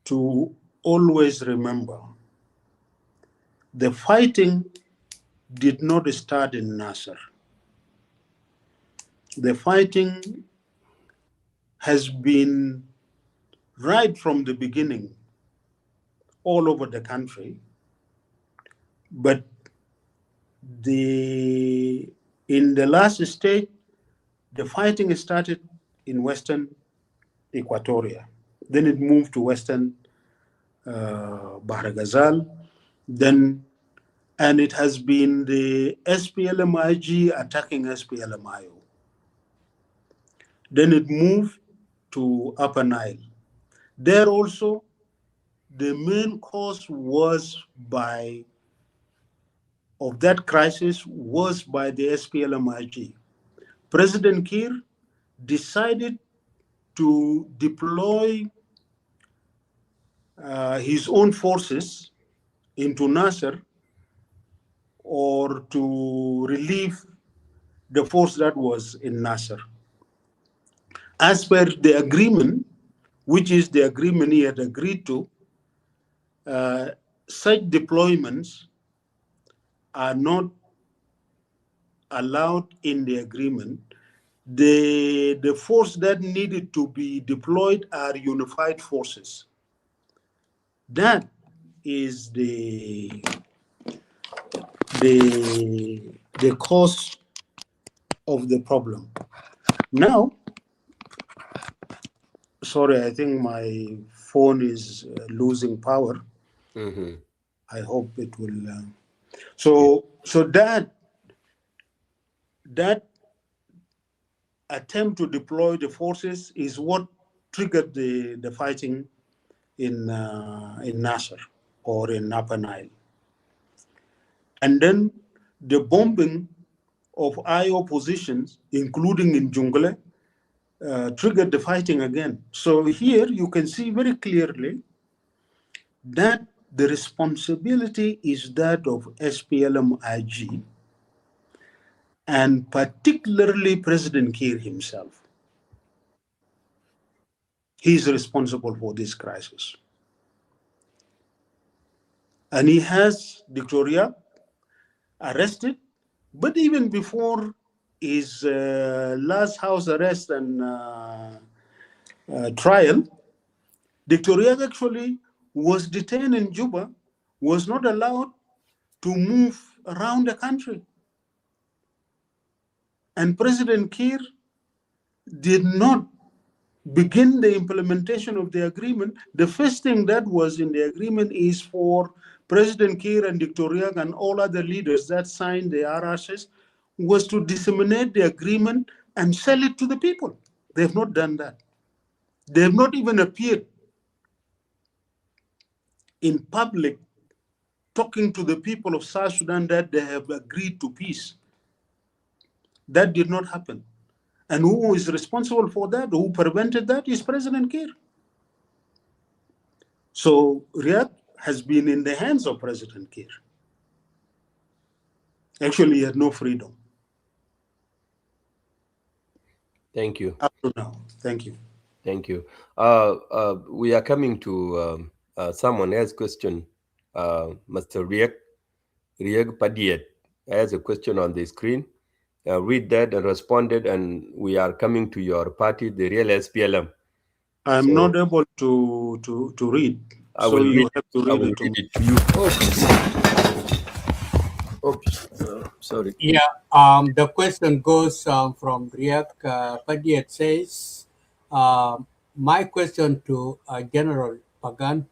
to always remember the fighting did not start in Nasser. The fighting has been right from the beginning all over the country, but in the last stage, the fighting started in Western Equatoria. Then it moved to Western Bahr Ghazal. And it has been the SPLM-IG attacking SPLM-IO. Then it moved to Upper Nile. There also, the main cause of that crisis was by the SPLM-IG. President Kiir decided to deploy his own forces into Nasser or to relieve the force that was in Nasser. As per the agreement, which is the agreement he had agreed to, such deployments are not allowed in the agreement. The force that needed to be deployed are unified forces. That is the cause of the problem. Now, sorry, I think my phone is losing power. Mm-hmm. I hope it will. So that attempt to deploy the forces is what triggered the fighting in Nasser or in Upper Nile. And then the bombing of IO positions, including in Jungle, triggered the fighting again. So here you can see very clearly that the responsibility is that of SPLM-IG, and particularly President Kiir himself. He is responsible for this crisis. And he has Victoria arrested, but even before his last house arrest and trial, Victoria actually was detained in Juba, was not allowed to move around the country. And President Kiir did not begin the implementation of the agreement. The first thing that was in the agreement is for President Kiir and Victoria and all other leaders that signed the RRCs was to disseminate the agreement and sell it to the people. They have not done that. They have not even appeared in public talking to the people of South Sudan that they have agreed to peace. That did not happen. And who is responsible for that, who prevented that, is President Kiir. So Riyadh has been in the hands of President Kiir. Actually, he had no freedom. Thank you. Up to now. Thank you. Thank you. We are coming to someone else's question. Mr. Riek Padiet has a question on the screen. Read that and responded, and we are coming to your party, the real SPLM. I'm not able to read, so you have to read it to me. To you. Oops. Sorry. Yeah, the question goes from Riek Padiet says, my question to General Pagan,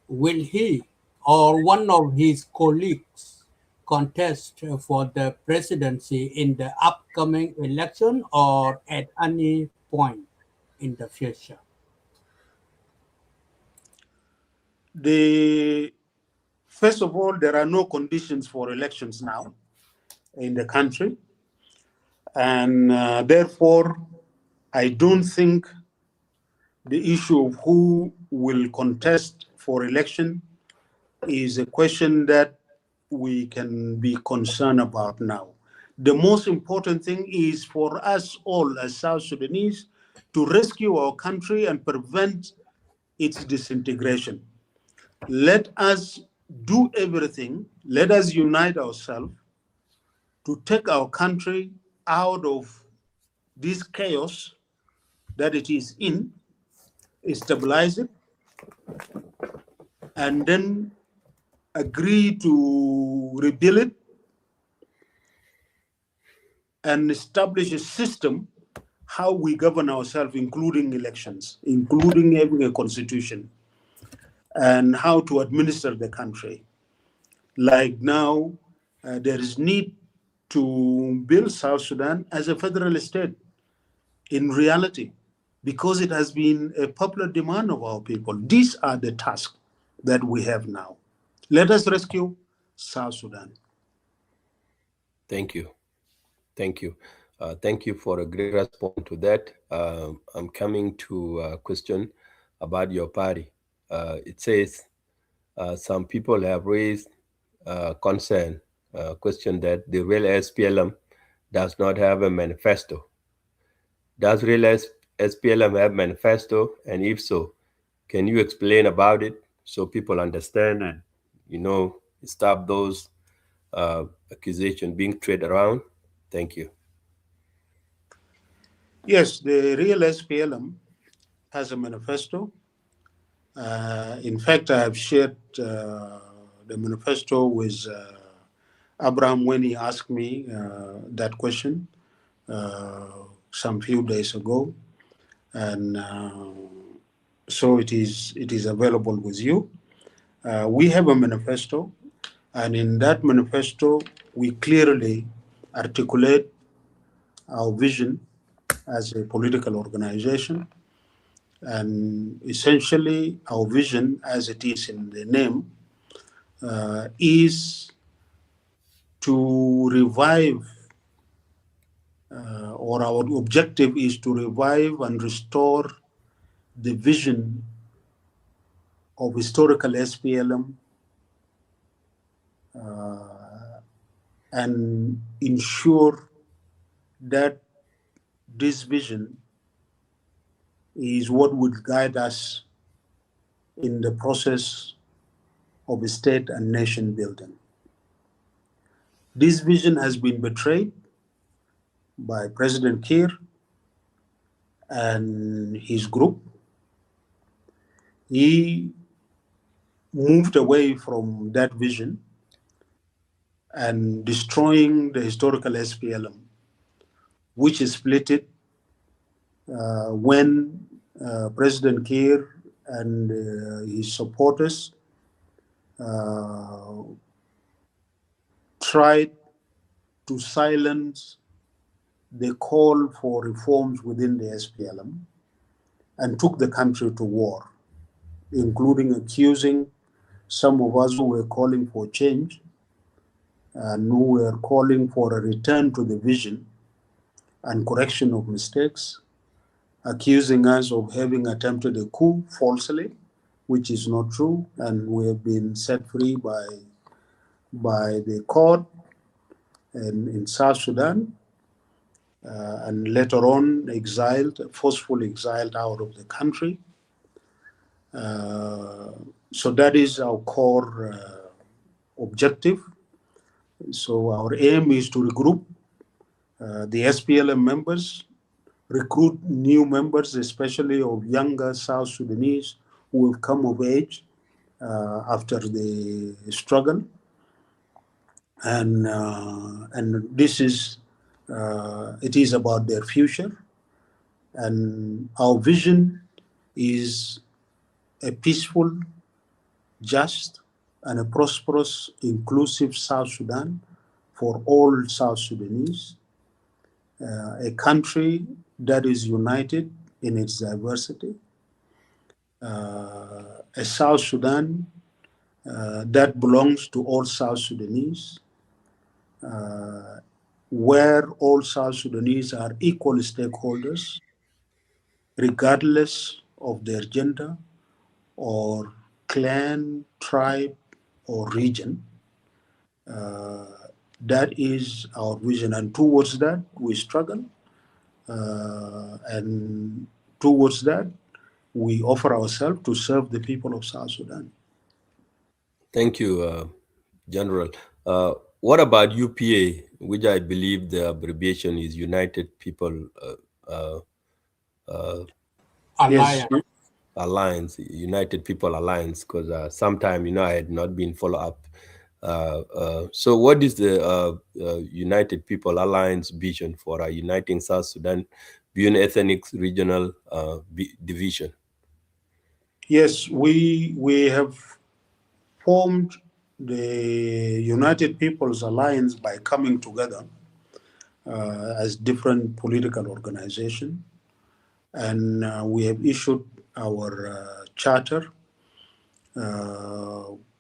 will he or one of his colleagues contest for the presidency in the upcoming election or at any point in the future? First of all, there are no conditions for elections now in the country. And therefore, I don't think the issue of who will contest for election is a question that we can be concerned about now. The most important thing is for us all as South Sudanese to rescue our country and prevent its disintegration. Let us do everything. Let us unite ourselves to take our country out of this chaos that it is in, stabilize it, and then agree to rebuild it and establish a system how we govern ourselves, including elections, including having a constitution, and how to administer the country. Like now, there is need to build South Sudan as a federal state in reality, because it has been a popular demand of our people. These are the tasks that we have now. Let us rescue South Sudan. Thank you. Thank you. Thank you for a great response to that. I'm coming to a question about your party. It says some people have raised concern, question that the real SPLM does not have a manifesto. Does real SPLM have manifesto? And if so, can you explain about it so people understand and, stop those accusations being thrown around? Thank you. Yes, the real SPLM has a manifesto. In fact, I have shared the manifesto with Abraham when he asked me that question some few days ago, and so it is available with you. We have a manifesto, and in that manifesto, we clearly articulate our vision as a political organization. And essentially, our vision, as it is in the name, is to revive, or our objective is to revive and restore the vision of historical SPLM and ensure that this vision is what would guide us in the process of state and nation building. This vision has been betrayed by President Kiir and his group. He moved away from that vision and destroying the historical SPLM, which is split it when President Kiir and his supporters tried to silence the call for reforms within the SPLM and took the country to war, including accusing some of us who were calling for change and who were calling for a return to the vision and correction of mistakes, accusing us of having attempted a coup falsely, which is not true, and we have been set free by the court in South Sudan, and later on forcefully exiled out of the country. So that is our core objective. So our aim is to regroup the SPLM members, recruit new members, especially of younger South Sudanese who have come of age after the struggle, and this is it is about their future, and our vision is a peaceful, just, and a prosperous, inclusive South Sudan for all South Sudanese, a country that is united in its diversity, a South Sudan that belongs to all South Sudanese, where all South Sudanese are equal stakeholders, regardless of their gender or clan, tribe, or region. That is our vision, and towards that we struggle, and towards that we offer ourselves to serve the people of South Sudan. Thank you, General. What about UPA, which I believe the abbreviation is United People Yes, Alliance. Alliance, United People Alliance? Because sometime, I had not been follow up. So, what is the United People Alliance vision for uniting South Sudan beyond ethnic regional division? yes, we have formed the United People's Alliance by coming together as different political organizations, and we have issued our charter,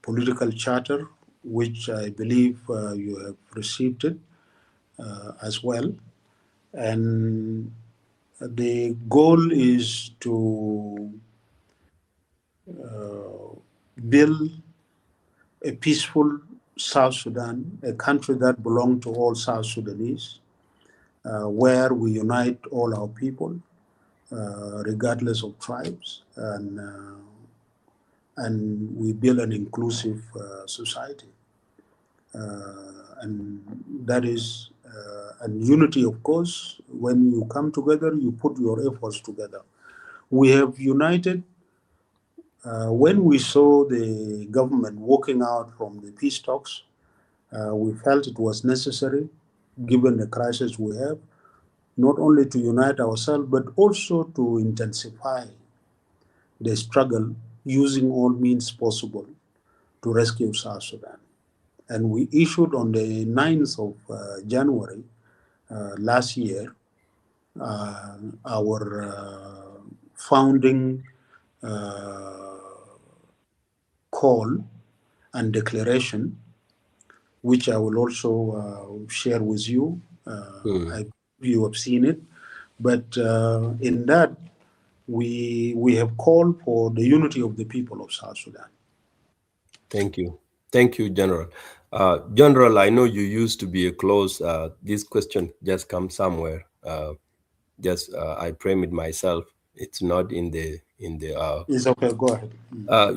political charter, which I believe you have received it as well. And the goal is to build a peaceful South Sudan, a country that belongs to all South Sudanese, where we unite all our people, regardless of tribes, and we build an inclusive society. And that is, and unity, of course, when you come together, you put your efforts together. We have united when we saw the government walking out from the peace talks. We felt it was necessary, given the crisis we have, not only to unite ourselves, but also to intensify the struggle using all means possible to rescue South Sudan. And we issued on the 9th of January last year our founding call and declaration, which I will also share with you. You have seen it, but in that we have called for the unity of the people of South Sudan. Thank you. Thank you, General. General, I know you used to be a close, this question just comes somewhere. I frame it myself. It's not in the. It's okay, go ahead.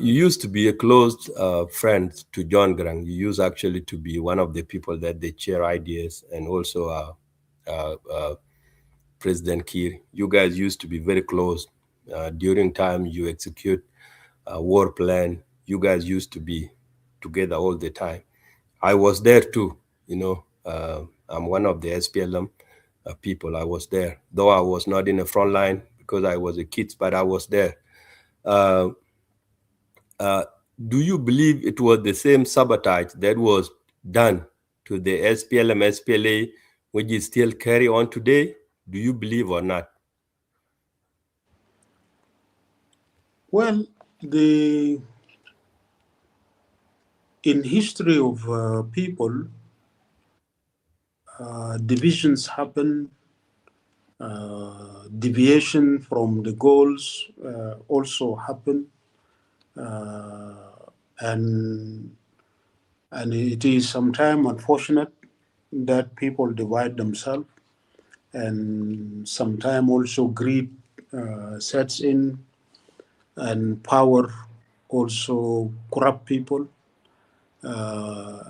You used to be a close friend to John Grant. You used actually to be one of the people that they share ideas, and also President Kiir. You guys used to be very close. During time you execute a war plan, you guys used to be together all the time. I was there too. I'm one of the SPLM people. I was there, though I was not in the front line because I was a kid, but I was there. Uh, do you believe it was the same sabotage that was done to the SPLM, SPLA, which is still carry on today? Do you believe or not? Well, in history of people, divisions happen, deviation from the goals also happen, and it is sometimes unfortunate that people divide themselves, and sometimes also greed sets in, and power also corrupt people.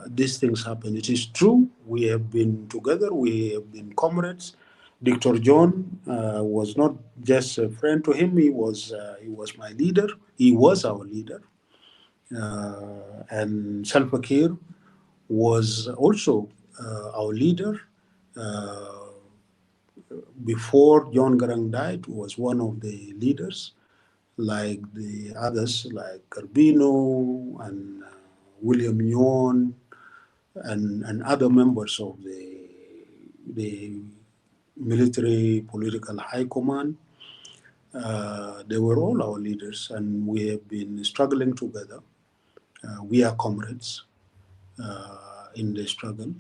These things happen. It is true. We have been together. We have been comrades. Dr. John was not just a friend to him. He was my leader. He was our leader. And Salva Kiir was also our leader. Before John Garang died, was one of the leaders, like the others, like Carbino and William Nyon, and other members of the military political high command. They were all our leaders, and we have been struggling together. We are comrades in the struggle,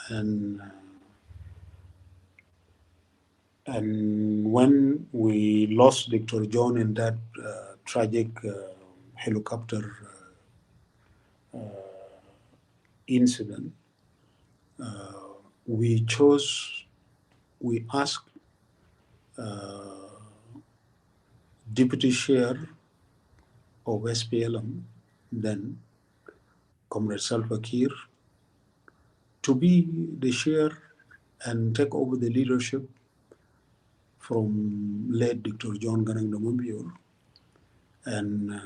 and when we lost Dr. John in that tragic helicopter incident, we asked deputy chair of SPLM then Comrade Salva Kiir, to be the chair and take over the leadership from late Dr. John Garang Damambior. And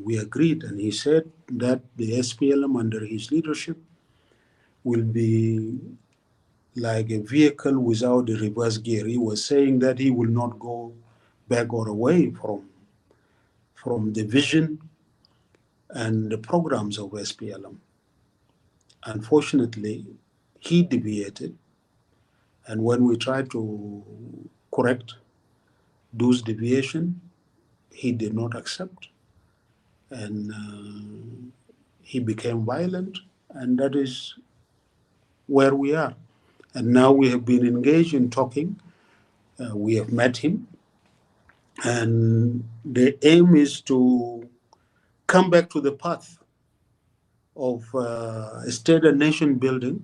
we agreed, and he said that the SPLM under his leadership will be like a vehicle without a reverse gear. He was saying that he will not go back or away from the vision and the programs of SPLM. Unfortunately, he deviated, and when we tried to correct those deviations, he did not accept, and he became violent, and that is where we are. And now we have been engaged in talking. We have met him, and the aim is to come back to the path of state and nation building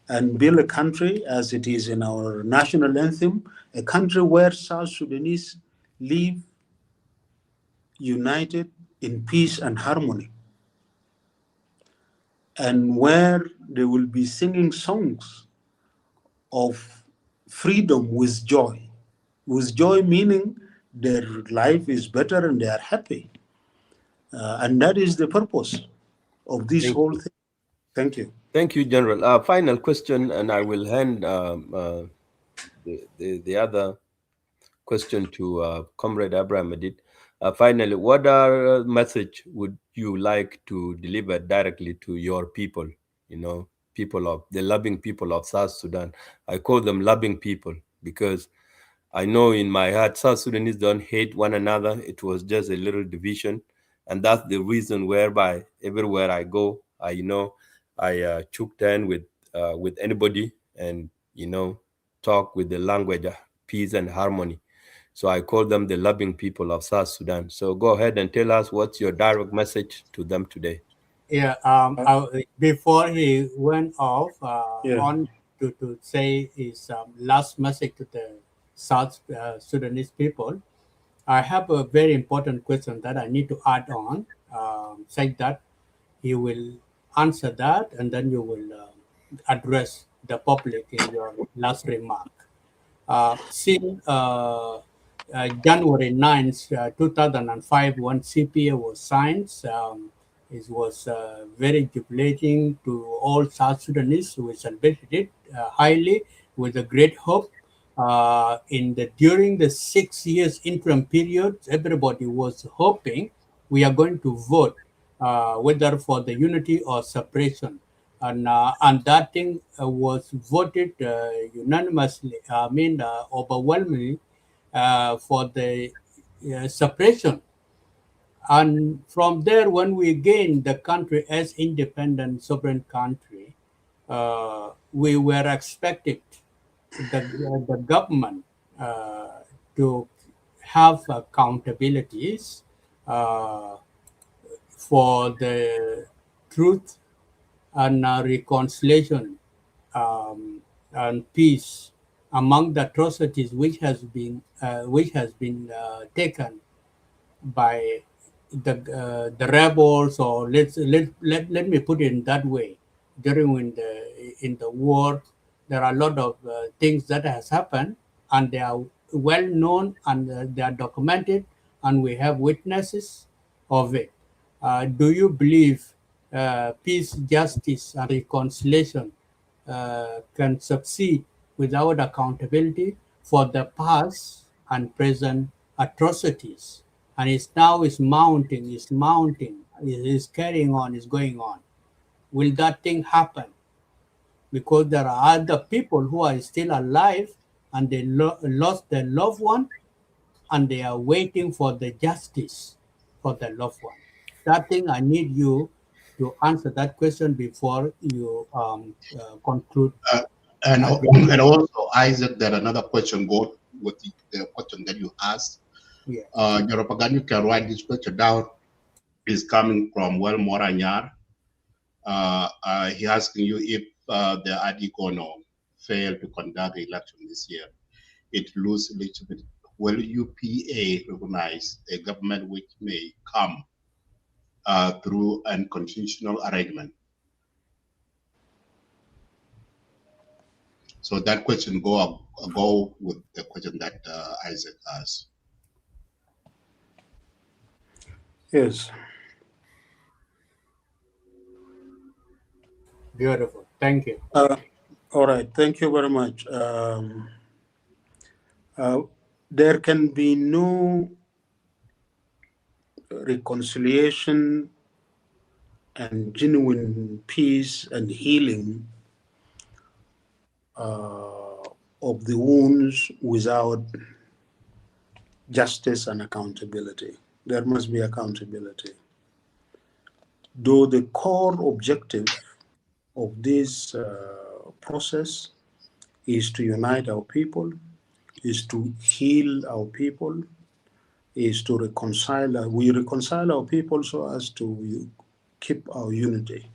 and build a country as it is in our national anthem, a country where South Sudanese live united in peace and harmony, and where they will be singing songs of freedom with joy. With joy meaning their life is better and they are happy. And that is the purpose of this whole thing. Thank you. Thank you, General. Final question, and I will hand the other question to Comrade Abraham Adid. Finally, what message would you like to deliver directly to your people? You know, people of the loving people of South Sudan. I call them loving people because I know in my heart South Sudanese don't hate one another. It was just a little division, and that's the reason whereby everywhere I go, I chook turn with anybody, and talk with the language of peace and harmony. So I call them the loving people of South Sudan. So go ahead and tell us what's your direct message to them today. Yeah. Before he went off, on to say his last message to the South Sudanese people, I have a very important question that I need to add on. Say that he will answer that, and then you will address the public in your last remark. Since January 9th, 2005, when CPA was signed, it was very jubilating to all South Sudanese. We celebrated it highly with a great hope. During the 6 years interim period, everybody was hoping we are going to vote whether for the unity or separation. And that thing was voted unanimously, overwhelmingly for the separation. And from there, when we gained the country as independent sovereign country, we were expected the government to have accountabilities for the truth and reconciliation and peace among the atrocities which has been taken by the rebels, or let me put it in that way. During in the war, there are a lot of things that has happened, and they are well known, and they are documented, and we have witnesses of it. Do you believe peace, justice, and reconciliation can succeed without accountability for the past and present atrocities? And it's now is mounting, is carrying on, is going on. Will that thing happen? Because there are other people who are still alive, and they lost their loved one, and they are waiting for the justice for their loved one. That thing, I need you to answer that question before you conclude. And also, Isaac, there another question go with the question that you asked. Yeah. Yoropagan, you can write this question down. Is coming from Moranyar. He asking you if the Adigono fail to conduct election this year, it lose legitimate. Will UPA recognize a government which may come through unconstitutional arrangement? So that question go with the question that Isaac asked. Yes. Beautiful. Thank you. All right. Thank you very much. There can be no reconciliation and genuine peace and healing of the wounds without justice and accountability. There must be accountability. Though the core objective of this process is to unite our people, is to heal our people, is to reconcile. We reconcile our people so as to keep our unity.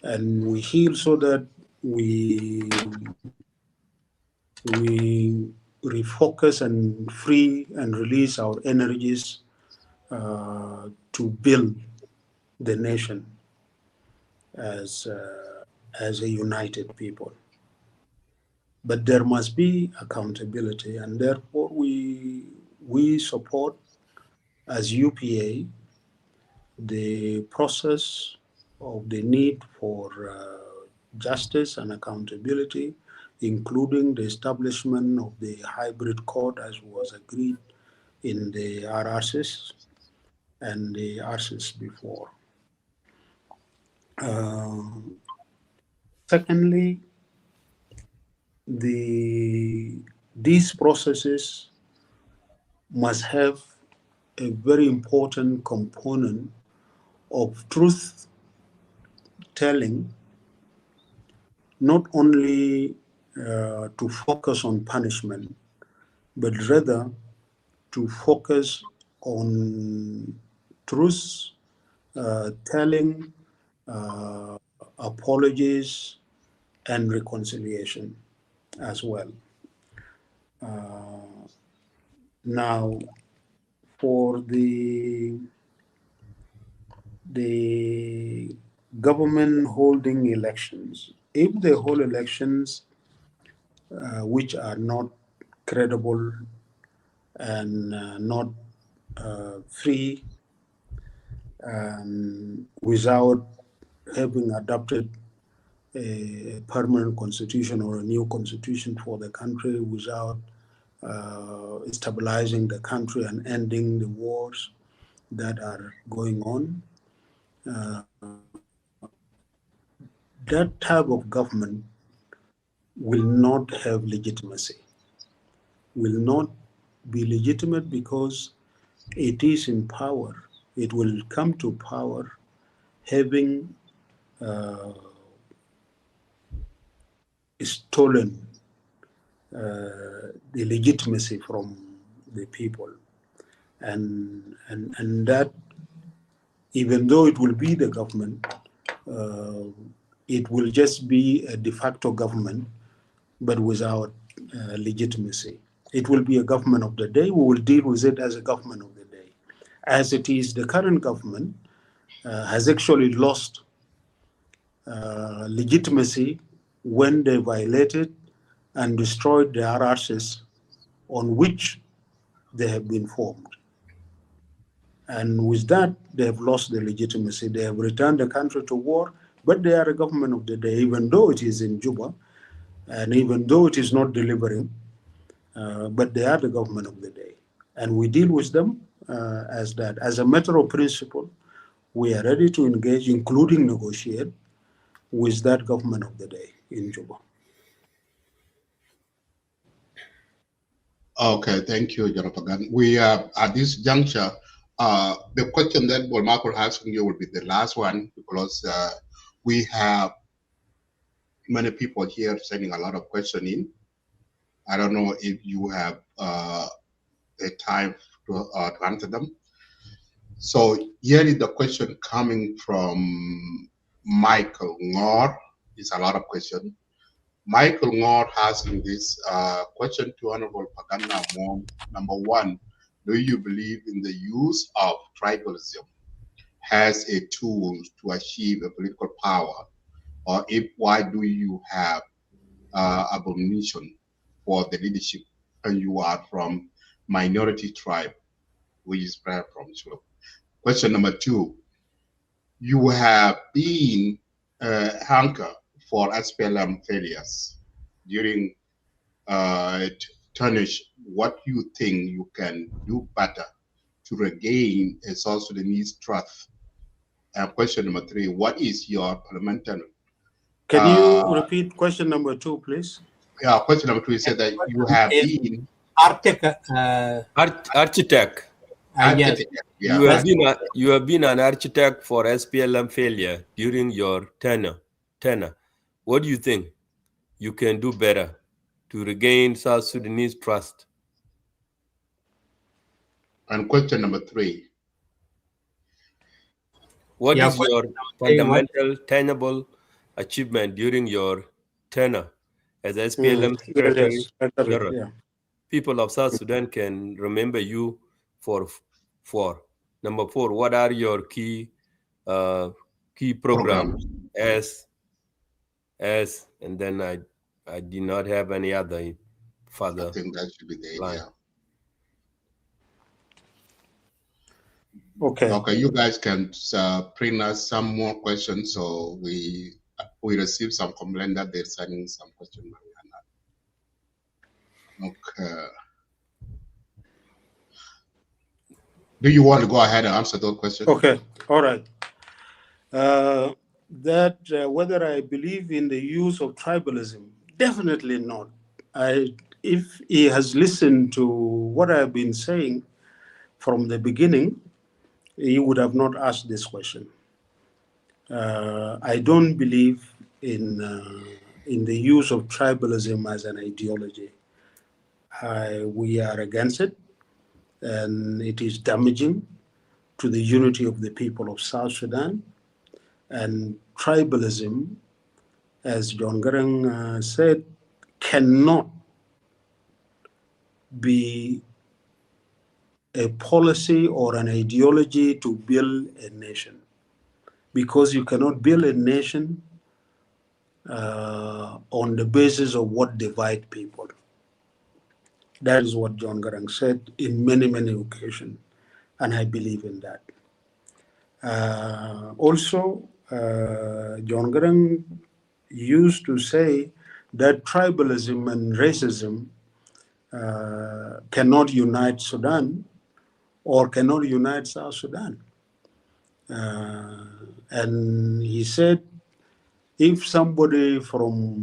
And we heal so that we refocus and free and release our energies to build the nation as a united people. But there must be accountability, and therefore we support as UPA the process of the need for justice and accountability, including the establishment of the hybrid court as was agreed in the RRCs and the RCs before. Secondly, these processes must have a very important component of truth telling, not only to focus on punishment, but rather to focus on truth telling, apologies, and reconciliation as well. Now, for the government holding elections, if they hold elections which are not credible and not free, without having adopted a permanent constitution or a new constitution for the country, without stabilizing the country and ending the wars that are going on, that type of government will not have legitimacy, will not be legitimate because it is in power. It will come to power having stolen the legitimacy from the people. And that, even though it will be the government, it will just be a de facto government, but without legitimacy. It will be a government of the day. We will deal with it as a government of the day. As it is, the current government has actually lost legitimacy when they violated and destroyed the RRCs on which they have been formed. And with that, they have lost their legitimacy. They have returned the country to war, but they are a government of the day, even though it is in Juba, and even though it is not delivering, but they are the government of the day. And we deal with them as that. As a matter of principle, we are ready to engage, including negotiate, with that government of the day in Juba. Okay, thank you, General Pagan. We at this juncture, the question that Bolmarco asking you will be the last one because we have many people here sending a lot of questions in. I don't know if you have a time to answer them. So here is the question coming from Michael Ngor. It's a lot of questions. Michael Ngor asking this question to Honorable Pagan Amum. Number one, do you believe in the use of tribalism as a tool to achieve a political power? Or if why do you have abomination for the leadership, and you are from minority tribe, which is from Shilluk. Question number 2, you have been anchor for SPLM failures during Tarnish. What you think you can do better to regain a South Sudanese trust? And question number 3, what is your parliamentary? Can you repeat question number 2, please? Yeah, question number 2 said that you have been architect. Yes. Yeah. You have been an architect for SPLM failure during your tenure. What do you think you can do better to regain South Sudanese trust? And question number 3. What is your fundamental, tenable achievement during your tenure as SPLM Secretary General? Yeah. People of South Sudan can remember you for. Number 4, what are your key programs? And then I did not have any other further. I think that should be the line. idea. Okay. Okay, you guys can print us some more questions, so we receive some complaint that they're sending some questions. Okay. Do you want to go ahead and answer those questions? Okay. All right. Whether I believe in the use of tribalism, definitely not. If he has listened to what I've been saying from the beginning, he would have not asked this question. I don't believe in the use of tribalism as an ideology. We are against it, and it is damaging to the unity of the people of South Sudan. And tribalism, as John Garang said, cannot be a policy or an ideology to build a nation, because you cannot build a nation on the basis of what divides people. That is what John Garang said in many, many occasions, and I believe in that. Also, John Garang used to say that tribalism and racism cannot unite Sudan or cannot unite South Sudan. And he said, if somebody from,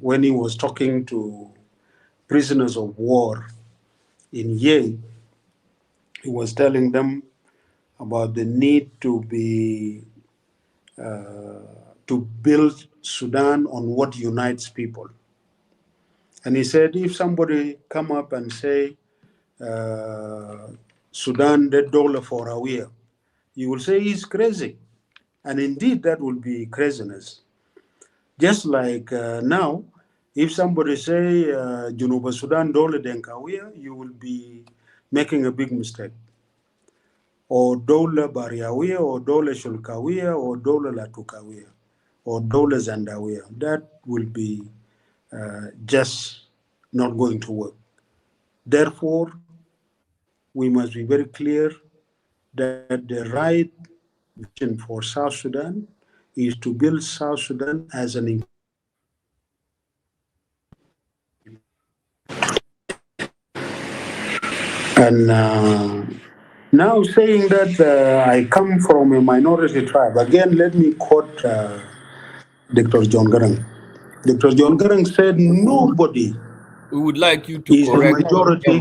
when he was talking to prisoners of war in Ye, he was telling them about the need to be, to build Sudan on what unites people. And he said, if somebody come up and say, Sudan, the dollar for Awiyah, you will say he's crazy. And indeed, that will be craziness. Just like now, if somebody say, Junuba Sudan, dollar Denkawiyah, you will be making a big mistake. Or dollar Bariawiyah, or dollar Shulkawiyah, or dollar Latukawiyah, or dollar Zandawiyah. That will be just not going to work. Therefore, we must be very clear that the right vision for South Sudan is to build South Sudan as an and now saying that I come from a minority tribe, again, let me quote Dr. John Garang. Dr. John Garang said, nobody we would like you to is a correct majority.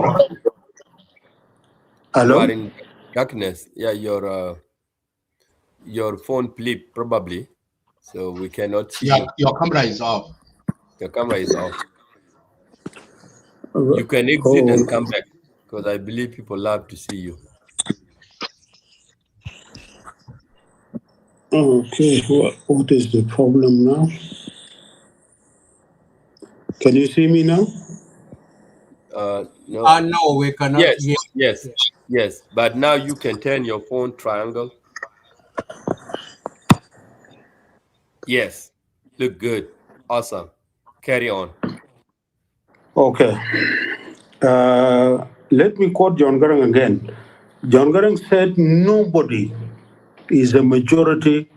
You are in darkness. Yeah, your phone flip probably, so we cannot see you. Your camera is off. Your camera is off. You can exit and come back, because I believe people love to see you. Okay, what is the problem now? Can you see me now? No. No, we cannot. Yes. But now you can turn your phone triangle. Yes. Look good. Awesome. carry on. Okay. Let me quote John Garang again. John Garang said, nobody is a majority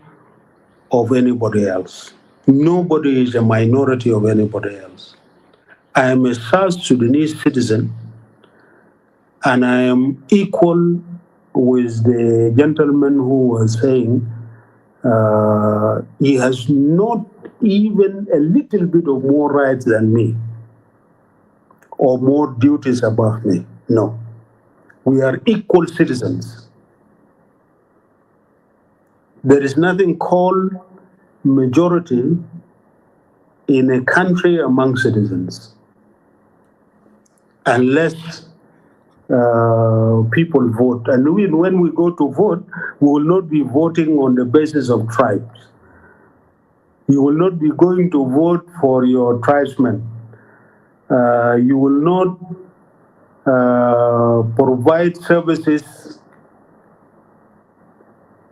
of anybody else. Nobody is a minority of anybody else. I am a South Sudanese citizen, and I am equal with the gentleman who was saying he has not even a little bit of more rights than me or more duties above me. No. We are equal citizens. There is nothing called majority in a country among citizens unless people vote. And when we go to vote, we will not be voting on the basis of tribes. You will not be going to vote for your tribesmen. You will not provide services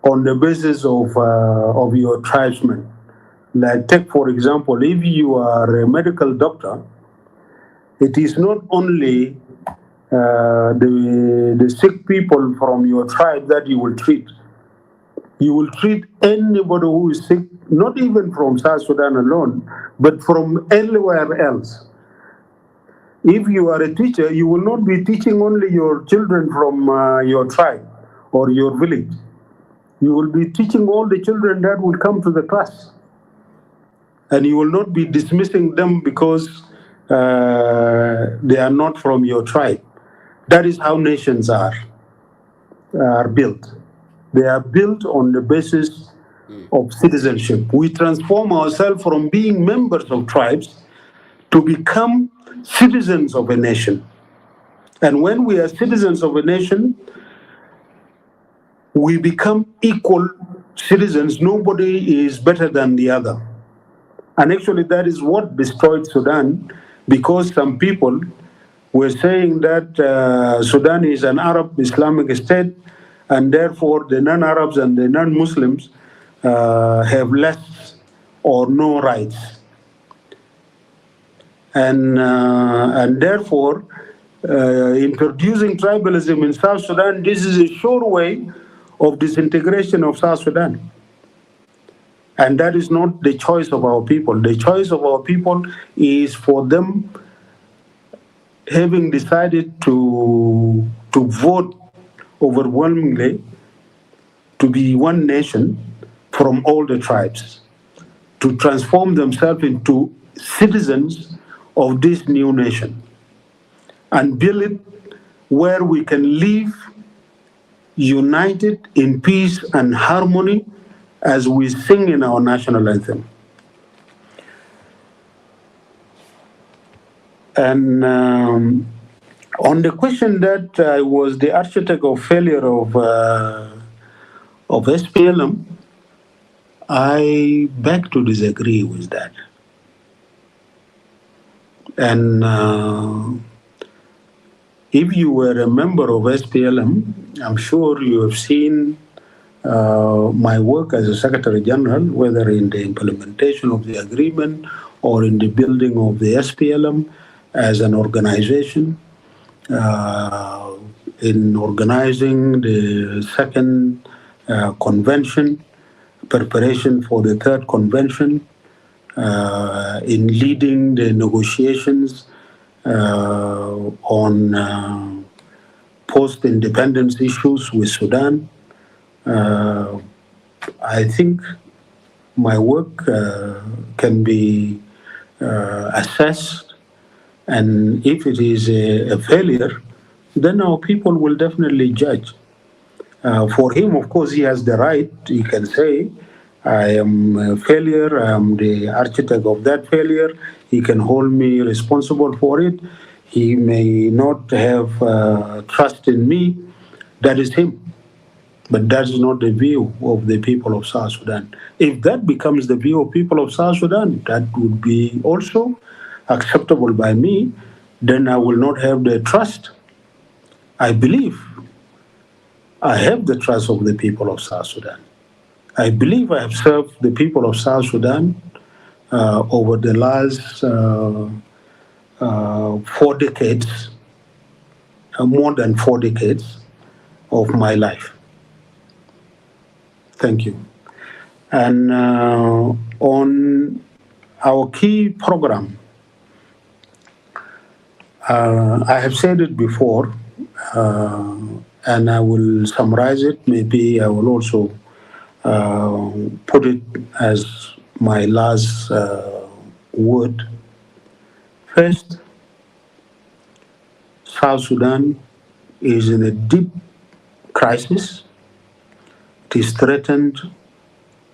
on the basis of your tribesmen. Like, take for example, if you are a medical doctor, it is not only the sick people from your tribe that you will treat. You will treat anybody who is sick, not even from South Sudan alone, but from anywhere else. If you are a teacher, you will not be teaching only your children from your tribe or your village. You will be teaching all the children that will come to the class. And you will not be dismissing them because they are not from your tribe. That is how nations are built. They are built on the basis of citizenship. We transform ourselves from being members of tribes to become citizens of a nation. And when we are citizens of a nation, we become equal citizens. Nobody is better than the other. And actually, that is what destroyed Sudan, because some people were saying that Sudan is an Arab Islamic state, and therefore the non-Arabs and the non-Muslims have less or no rights. And therefore, introducing tribalism in South Sudan, this is a sure way of disintegration of South Sudan. And that is not the choice of our people. The choice of our people is for them, having decided to vote overwhelmingly to be one nation from all the tribes, to transform themselves into citizens of this new nation and build it where we can live united in peace and harmony as we sing in our national anthem. And on the question that I was the architect of failure of SPLM, I beg to disagree with that. And if you were a member of SPLM, I'm sure you have seen my work as a Secretary General, whether in the implementation of the agreement or in the building of the SPLM as an organization, in organizing the second convention, preparation for the third convention, in leading the negotiations on post-independence issues with Sudan. I think my work can be assessed, and if it is a failure, then our people will definitely judge. For him, of course, he has the right. He can say, I am a failure, I am the architect of that failure. He can hold me responsible for it. He may not have trust in me. That is him. But that's not the view of the people of South Sudan. If that becomes the view of people of South Sudan, that would be also acceptable by me. Then I will not have the trust. I believe I have the trust of the people of South Sudan. I believe I have served the people of South Sudan over the last 4 decades, more than 4 decades of my life. Thank you. And on our key program, I have said it before, and I will summarize it. Maybe I will also put it as my last word. First, South Sudan is in a deep crisis. It is threatened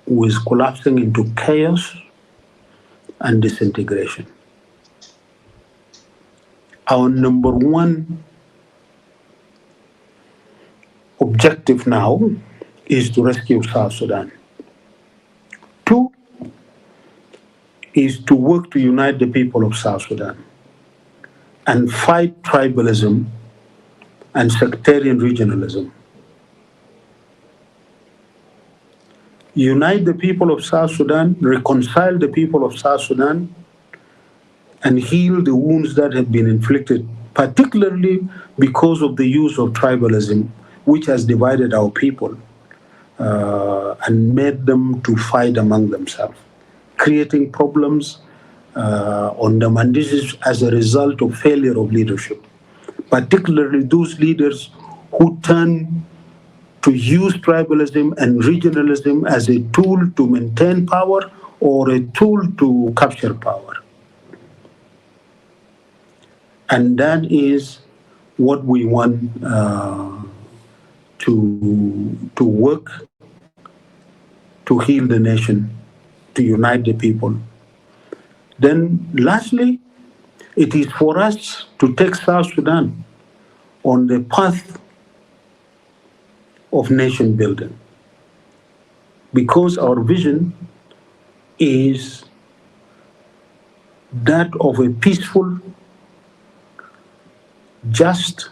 with collapsing into chaos and disintegration. Our number one objective now is to rescue South Sudan. 2 is to work to unite the people of South Sudan and fight tribalism and sectarian regionalism. Unite the people of South Sudan, reconcile the people of South Sudan, and heal the wounds that have been inflicted, particularly because of the use of tribalism, which has divided our people and made them to fight among themselves, creating problems on them. And this is as a result of failure of leadership, particularly those leaders who turn to use tribalism and regionalism as a tool to maintain power or a tool to capture power. And that is what we want to work to heal the nation, to unite the people. Then lastly, it is for us to take South Sudan on the path of nation building, because our vision is that of a peaceful, just,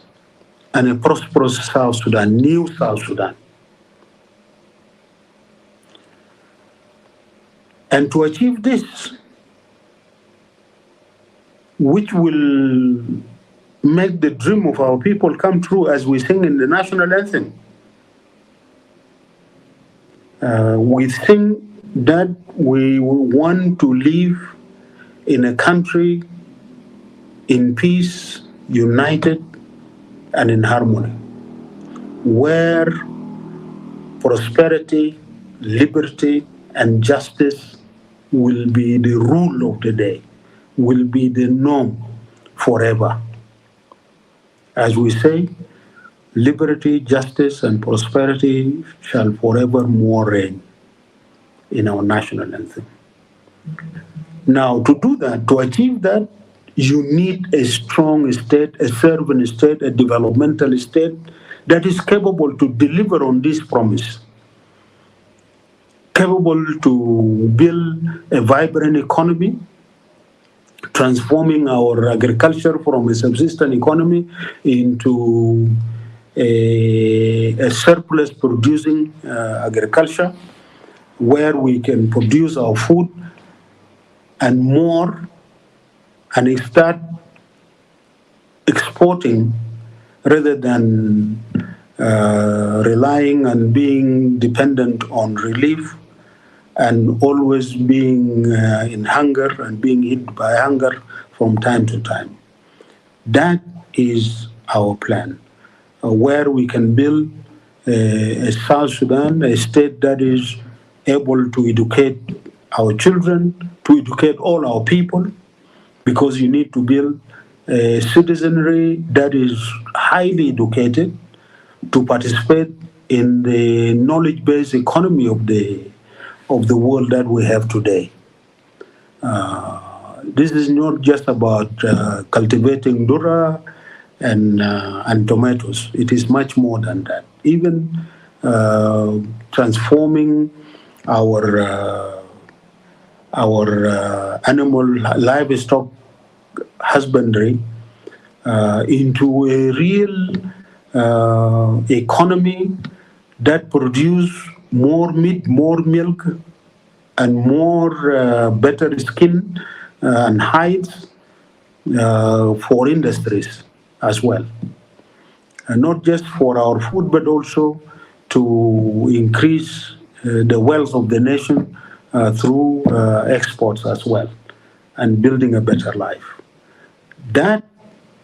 and a prosperous South Sudan, new South Sudan. And to achieve this, which will make the dream of our people come true, as we sing in the national anthem, we think that we want to live in a country in peace, united, and in harmony, where prosperity, liberty, and justice will be the rule of the day, will be the norm forever. As we say, liberty, justice, and prosperity shall forevermore reign in our national anthem. Now, to do that, to achieve that, you need a strong state, a servant state, a developmental state that is capable to deliver on this promise, capable to build a vibrant economy, transforming our agriculture from a subsistence economy into a surplus producing agriculture, where we can produce our food and more, and start exporting rather than relying and being dependent on relief and always being in hunger and being hit by hunger from time to time. That is our plan, where we can build a South Sudan, a state that is able to educate our children, to educate all our people, because you need to build a citizenry that is highly educated to participate in the knowledge-based economy of the world that we have today. This is not just about cultivating durra and tomatoes. It is much more than that. Even transforming our animal livestock husbandry into a real economy that produce more meat, more milk, and more better skin and hides for industries as well. And not just for our food, but also to increase the wealth of the nation through exports as well, and building a better life. That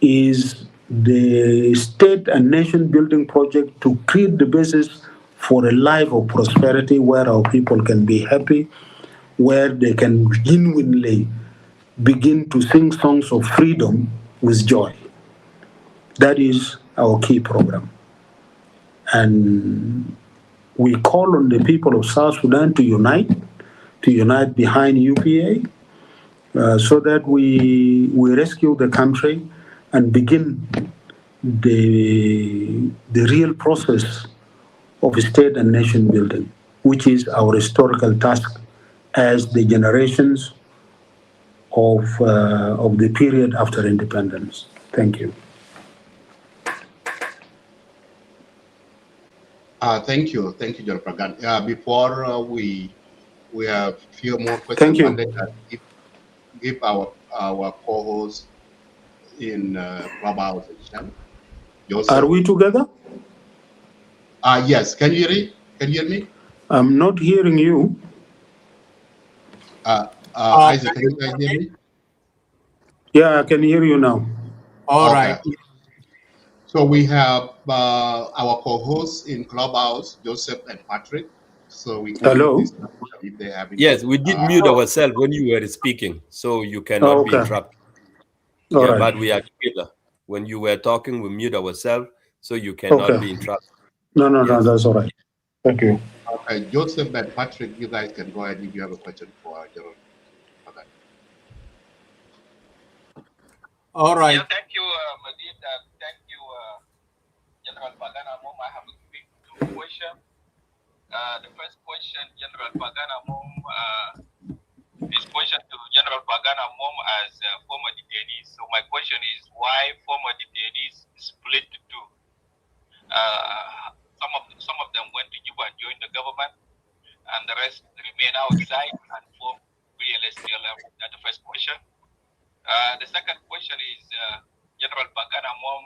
is the state and nation building project to create the basis for a life of prosperity where our people can be happy, where they can genuinely begin to sing songs of freedom with joy. That is our key program. And we call on the people of South Sudan to unite behind UPA, so that we rescue the country and begin the real process of state and nation building, which is our historical task as the generations of the period after independence. Thank you. Thank you, General Pagan. Before we have a few more questions, Thank you. but let us give our co-host in Clubhouse a chance. Joseph. Are we together? Yes. Can you hear me? Can you hear me? I'm not hearing you. Isaac, can you guys hear me? Yeah, I can hear you now. All right. So we have our co-hosts in Clubhouse, Joseph and Patrick. So we can Hello. use this if they have any. Yes, we did mute ourselves when you were speaking, so you cannot be interrupted. All yeah, right. but we are together. When you were talking, we mute ourselves, so you cannot be interrupted. No, Yes. that's all right. Thank you. Okay, Joseph and Patrick, you guys can go ahead if you have a question for General. Okay. All right. Yeah, thank you, Madid. Thank you, General Pagan Amum. I have a quick two questions. The first question, General Pagan Amum, this question to General Pagan Amum as former detainees. So my question is, why former detainees split to two? Some of them went to Juba and joined the government, and the rest remain outside and form real SPLM. That's the first question. The second question is, General Pagan Amum,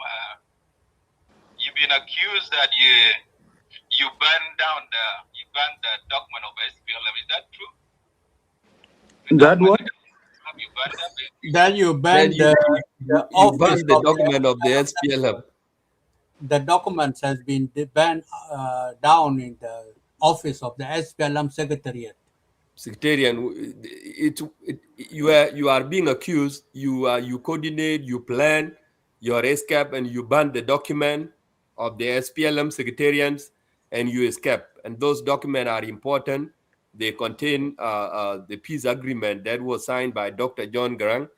you've been accused that you burned the document of SPLM. Is that true? That what? Have you burned them? Then you banned the you banned the document of the SPLM. The documents has been banned down in the office of the SPLM Secretariat. Secretarian, you are being accused. You coordinate, you plan your escape, and you ban the document of the SPLM secretarians, and you escape. And those documents are important. They contain the peace agreement that was signed by Dr. John Garang.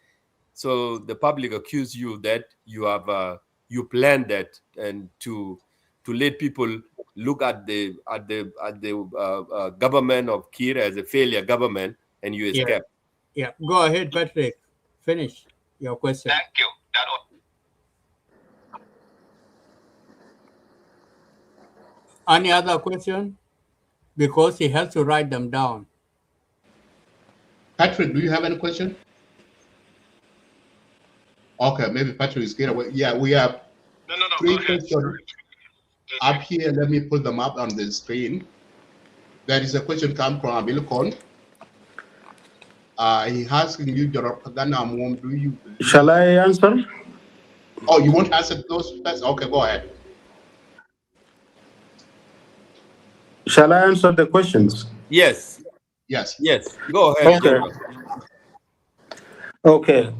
So the public accuse you that you have you planned that and to let people look at the government of Kir as a failure government, and you escape. Yeah. Go ahead, Patrick. Finish your question. Thank you. That was. Any other question? Because he has to write them down. Patrick, do you have any question? Okay, maybe Patrick is getting away. Yeah, we have three questions up here. Let me put them up on the screen. There is a question come from Abilcon. He asking you, General Pagan Amum, do you? Shall I answer? Oh, you want to answer those first? Okay, go ahead. Shall I answer the questions? Yes. Yes. Yes. Go ahead. Okay.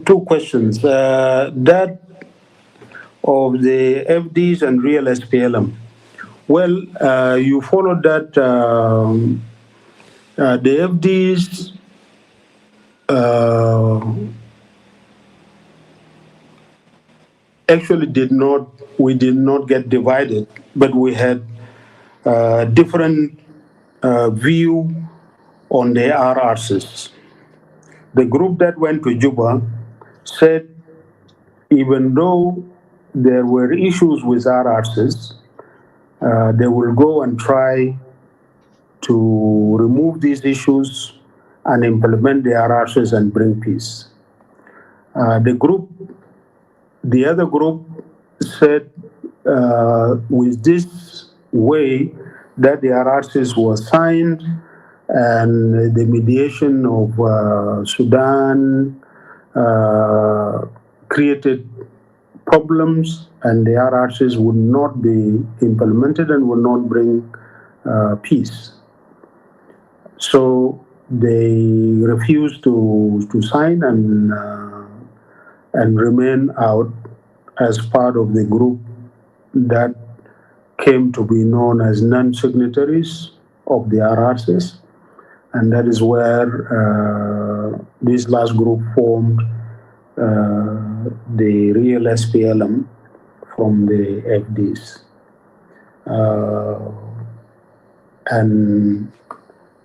Two questions. That of the FDs and real SPLM. Well, you followed that the FDs actually we did not get divided, but we had different view on the RRCs. The group that went to Juba said even though there were issues with RRCs, they will go and try to remove these issues and implement the RRCs and bring peace. The other group said with this way that the RRCs were signed and the mediation of Sudan created problems, and the RRCs would not be implemented and will not bring peace. So they refused to sign and remain out as part of the group that came to be known as non-signatories of the RRCs. And that is where this last group formed the real SPLM from the FDs. And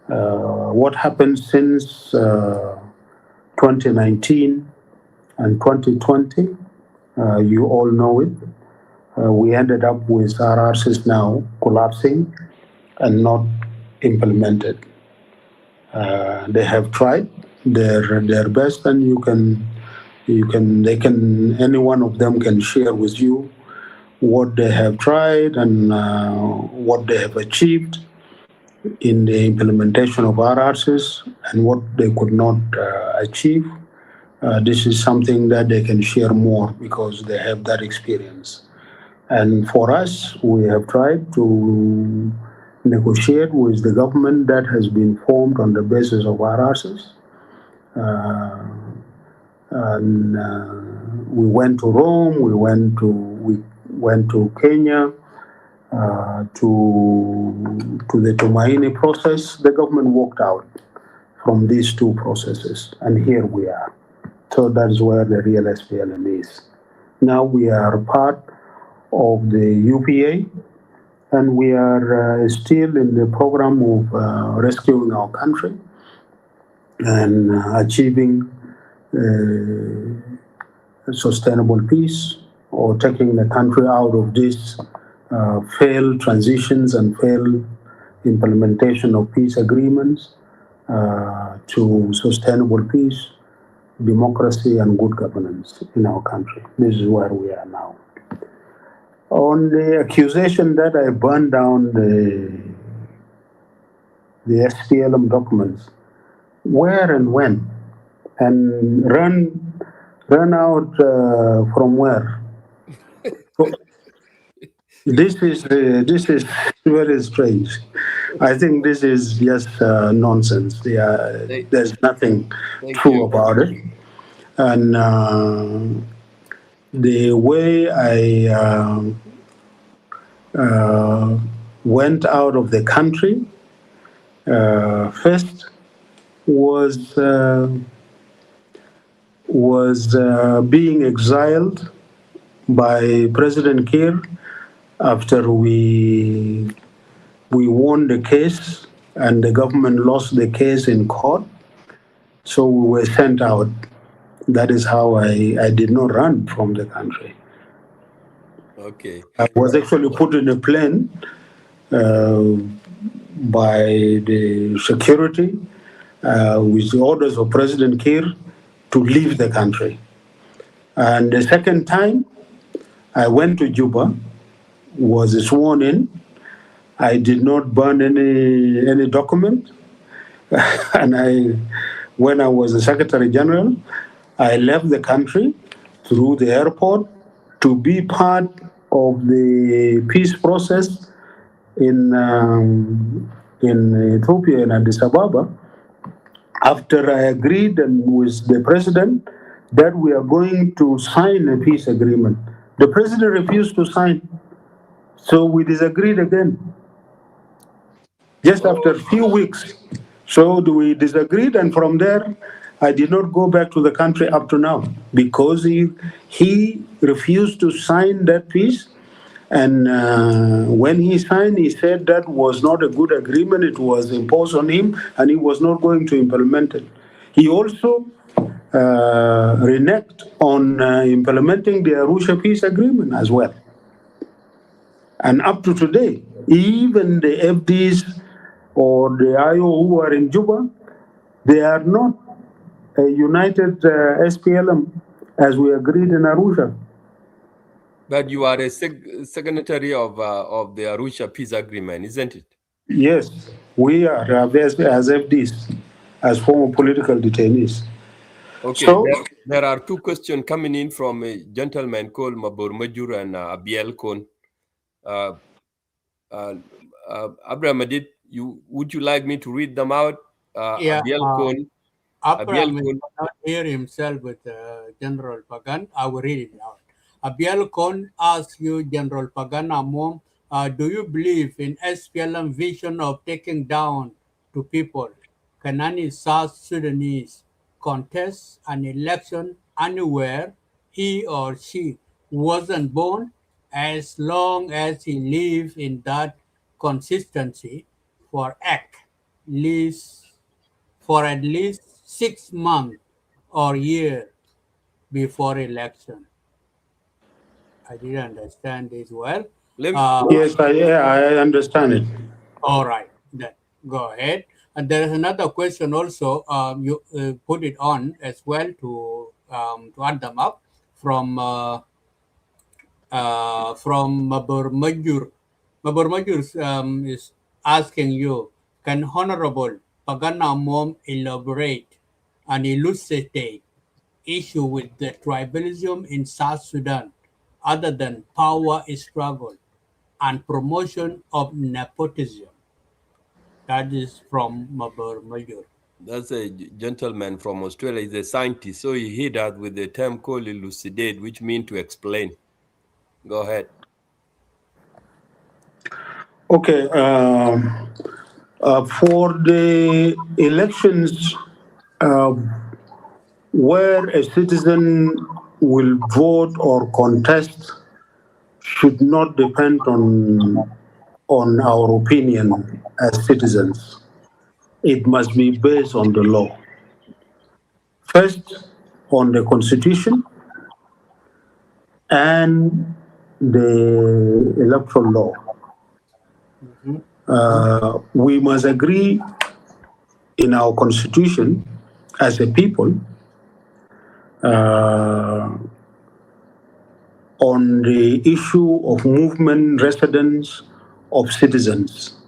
what happened since 2019 and 2020, you all know it. We ended up with RRCs now collapsing and not implemented. They have tried their best, and any one of them can share with you what they have tried and what they have achieved in the implementation of RRCs and what they could not achieve. This is something that they can share more because they have that experience. And for us, we have tried to negotiate with the government that has been formed on the basis of RRCs. We went to Rome, we went to Kenya, to the Tumaini process. The government walked out from these two processes, and here we are. So that's where the real SPLM is. Now we are part of the UPA, and we are still in the program of rescuing our country and achieving sustainable peace, or taking the country out of these failed transitions and failed implementation of peace agreements to sustainable peace, democracy, and good governance in our country. This is where we are now. On the accusation that I burned down the SPLM documents, where and when, and run out from where? This is very strange. I think this is just nonsense. There's nothing true about it. And the way I went out of the country first was being exiled by President Kiir after we won the case and the government lost the case in court. So we were sent out. That is how I did not run from the country. Okay. I was actually put in a plane by the security with the orders of President Kiir to leave the country. And the second time, I went to Juba, was sworn in. I did not burn any document. And when I was the Secretary General, I left the country through the airport to be part of the peace process in Ethiopia, in Addis Ababa, after I agreed with the president that we are going to sign a peace agreement. The president refused to sign, so we disagreed again. Just after a few weeks, so we disagreed, and from there, I did not go back to the country up to now because he refused to sign that peace. And when he signed, he said that was not a good agreement. It was imposed on him, and he was not going to implement it. He also reneged on implementing the Arusha Peace Agreement as well. And up to today, even the FDs or the IO who are in Juba, they are not a united SPLM as we agreed in Arusha. But you are a signatory of the Arusha Peace Agreement, isn't it? Yes, we are as FDs, as former political detainees. Okay, So, there are two questions coming in from a gentleman called Mabur Majur and Abiel Kon. Abraham Adit, would you like me to read them out? Yeah, Abiel Kon. Abraham cannot hear himself with General Pagan. I will read it out. Abiel Kon asks you, General Pagan Amum, do you believe in SPLM vision of taking down to people? Can any South Sudanese contest an election anywhere he or she wasn't born, as long as he lives in that consistency for at least 6 months or year before election? I didn't understand this well. yes, I understand it. All right, then go ahead. And there is another question also. You put it on as well to add them up from Mabur Majur. Mabur Majur is asking you, can Honorable Pagana Mom elaborate and elucidate issue with the tribalism in South Sudan other than power struggle and promotion of nepotism? That is from Mabur Major. That's a gentleman from Australia. He's a scientist. So he hit that with the term called elucidate, which means to explain. Go ahead. Okay. For the elections where a citizen will vote or contest should not depend on our opinion as citizens. It must be based on the law. First, on the Constitution and the electoral law. We must agree in our Constitution as a people on the issue of movement, residence of citizens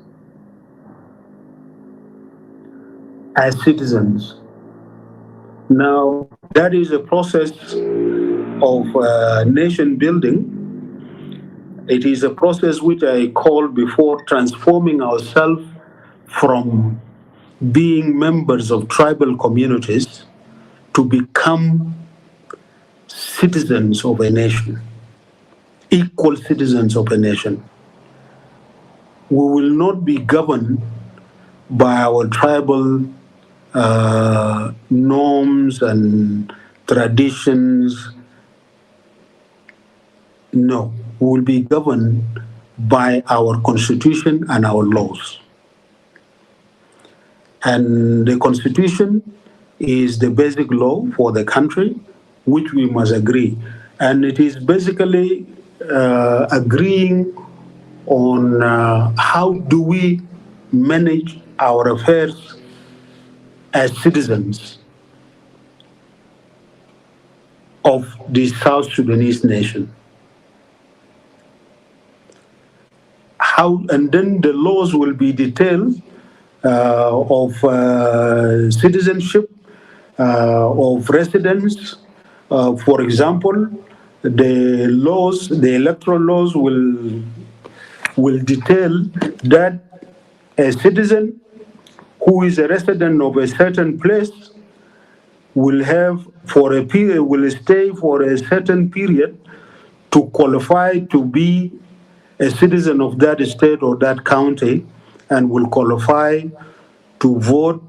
as citizens. Now, that is a process of nation building. It is a process which I call before transforming ourselves from being members of tribal communities to become citizens of a nation, equal citizens of a nation. We will not be governed by our tribal norms and traditions. No, we will be governed by our constitution and our laws. And the constitution is the basic law for the country, which we must agree. And it is basically agreeing on how do we manage our affairs as citizens of the South Sudanese nation. How, and then the laws will be detailed of citizenship, of residence. For example, the laws, the electoral laws will detail that a citizen who is a resident of a certain place will have for a period, will stay for a certain period to qualify to be a citizen of that state or that county, and will qualify to vote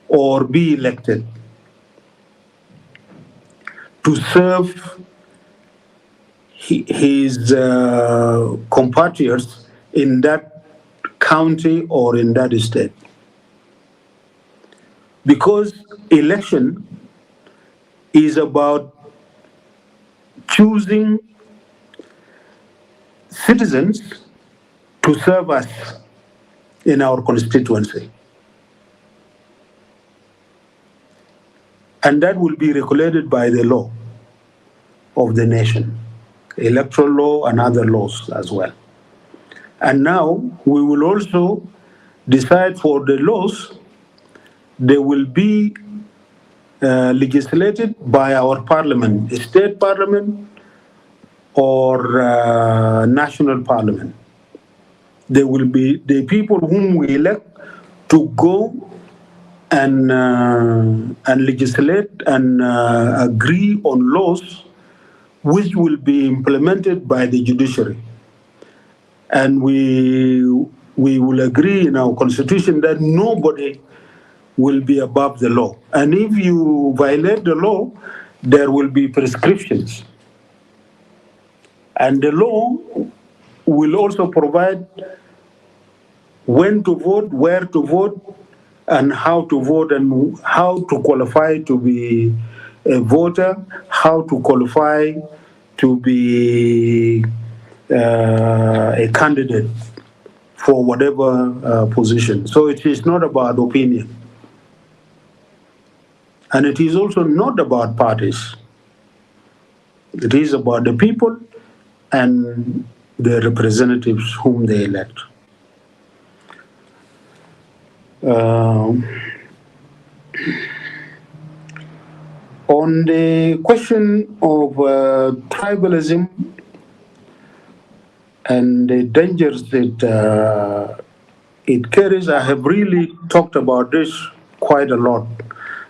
or be elected to serve his compatriots in that county or in that state. Because election is about choosing citizens to serve us in our constituency. And that will be regulated by the law of the nation, electoral law and other laws as well. And now we will also decide for the laws. They will be legislated by our parliament, state parliament or national parliament. They will be the people whom we elect to go and legislate and agree on laws which will be implemented by the judiciary. And we will agree in our constitution that nobody will be above the law. And if you violate the law, there will be prescriptions. And the law will also provide when to vote, where to vote, and how to vote, and how to qualify to be a voter, how to qualify to be a candidate for whatever position. So it is not about opinion. And it is also not about parties. It is about the people and the representatives whom they elect. On the question of tribalism and the dangers that it carries, I have really talked about this quite a lot,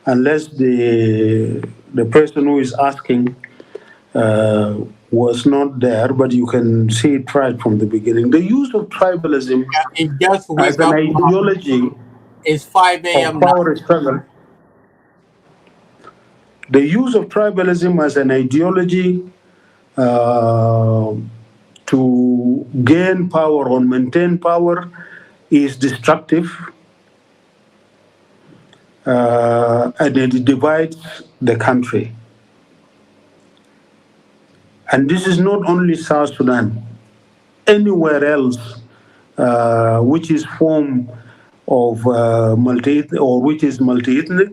unless the person who is asking was not there, but you can see it right from the beginning. The use of tribalism as an ideology it's 5 a.m. of power struggle. The use of tribalism as an ideology to gain power or maintain power is destructive, and it divides the country. And this is not only South Sudan. Anywhere else which is form of multi-ethnic or which is multi-ethnic,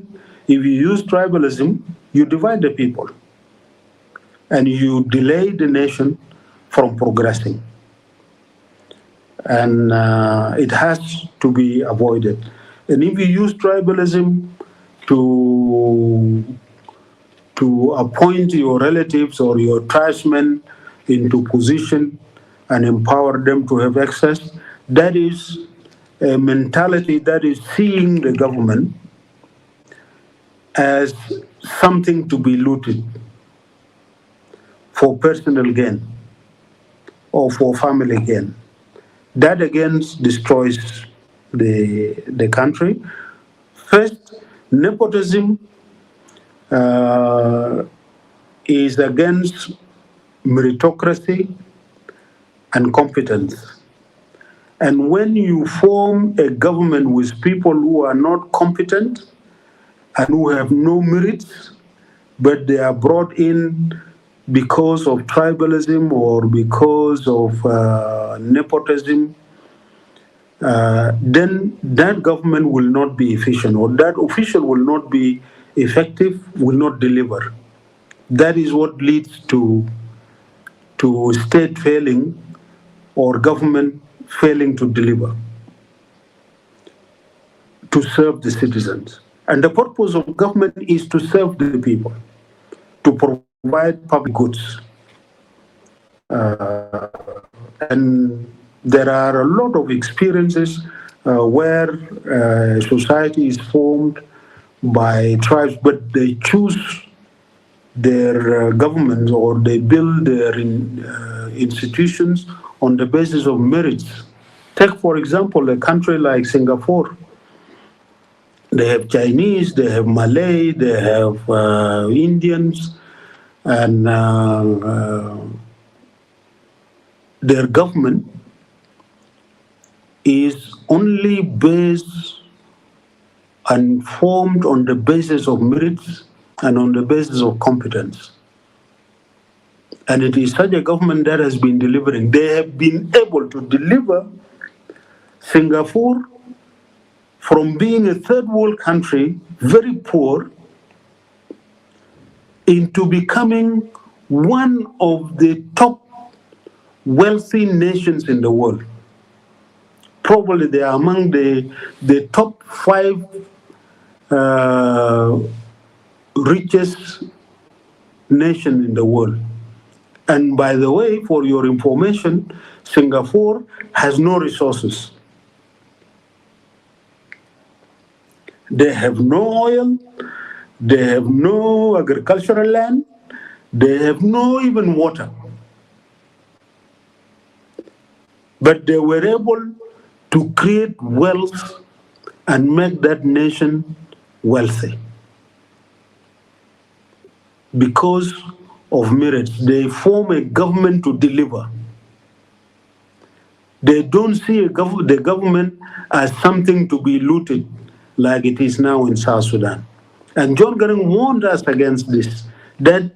if you use tribalism, you divide the people and you delay the nation from progressing. And it has to be avoided. And if you use tribalism to appoint your relatives or your tribesmen into position and empower them to have access, that is a mentality that is seeing the government as something to be looted for personal gain or for family gain. That again destroys the country. First, nepotism is against meritocracy and competence. And when you form a government with people who are not competent and who have no merits, but they are brought in because of tribalism or because of nepotism, then that government will not be efficient, or that official will not be effective, will not deliver. That is what leads to state failing or government failing to deliver, to serve the citizens. And the purpose of government is to serve the people, to provide public goods. And there are a lot of experiences where society is formed by tribes, but they choose their governments or they build their institutions on the basis of merits. Take, for example, a country like Singapore. They have Chinese, they have Malay, they have Indians, and their government is only based and formed on the basis of merits and on the basis of competence. And it is such a government that has been delivering. They have been able to deliver Singapore, from being a third world country, very poor, into becoming one of the top wealthy nations in the world. Probably they are among the top 5 richest nation in the world. And by the way, for your information, Singapore has no resources. They have no oil, they have no agricultural land, they have no even water. But they were able to create wealth and make that nation wealthy. Because of merit, they form a government to deliver. They don't see the government as something to be looted like it is now in South Sudan. And John Garang warned us against this, that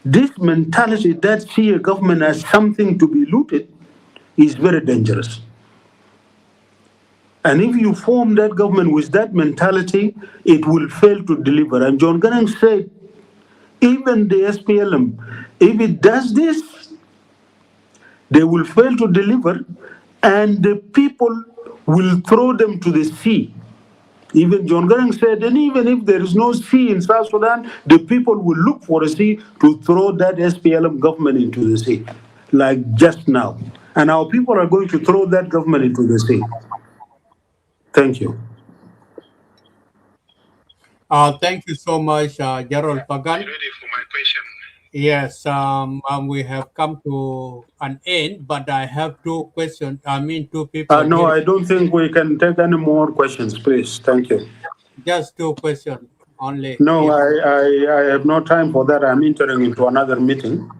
this mentality that see a government as something to be looted is very dangerous. And if you form that government with that mentality, it will fail to deliver. And John Garang said, even the SPLM, if it does this, they will fail to deliver, and the people will throw them to the sea. Even John Garang said, and even if there is no sea in South Sudan, the people will look for a sea to throw that SPLM government into the sea, like just now. And our people are going to throw that government into the sea. Thank you. Thank you so much, Gerald Pagan. Ready for my question? Yes, we have come to an end, but I have 2 questions. I mean, 2 people. No, here. I don't think we can take any more questions, please. Thank you. Just 2 questions only. No, I have no time for that. I'm entering into another meeting.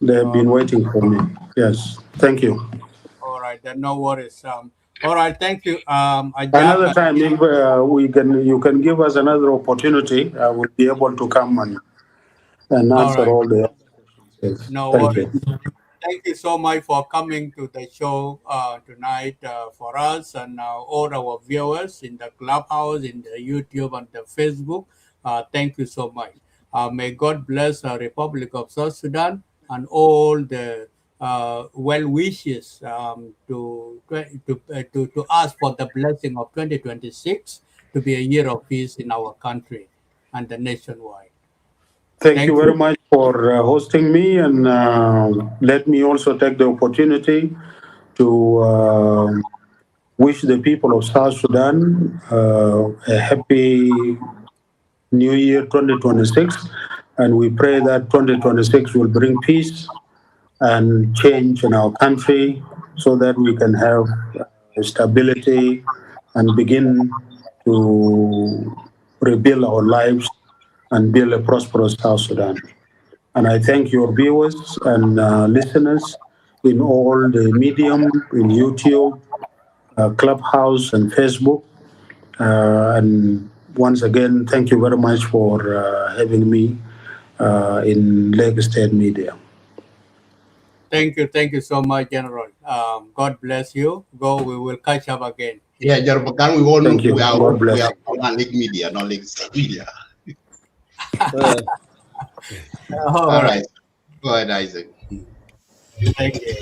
They've been waiting for me. Yes, thank you. All right, then no worries. All right, thank you. Another time, if you can give us another opportunity, I will be able to come and answer all the questions. No Thank worries. you. Thank you so much for coming to the show tonight for us and all our viewers in the Clubhouse, in the YouTube, and the Facebook. Thank you so much. May God bless the Republic of South Sudan and all the well wishes to ask for the blessing of 2026 to be a year of peace in our country and the nationwide. Thank you very much for hosting me, and let me also take the opportunity to wish the people of South Sudan a happy New Year 2026, and we pray that 2026 will bring peace and change in our country so that we can have stability and begin to rebuild our lives and build a prosperous South Sudan. And I thank your viewers and listeners in all the medium, in YouTube, Clubhouse, and Facebook. And once again, thank you very much for having me in Lagos State Media. Thank you so much, General. God bless you. Go, we will catch up again. Yeah, General Pagan, we all Thank you. we are God bless we are you. on Lake Media, not Lake State Media. All All right. Go ahead, Isaac. Thank you.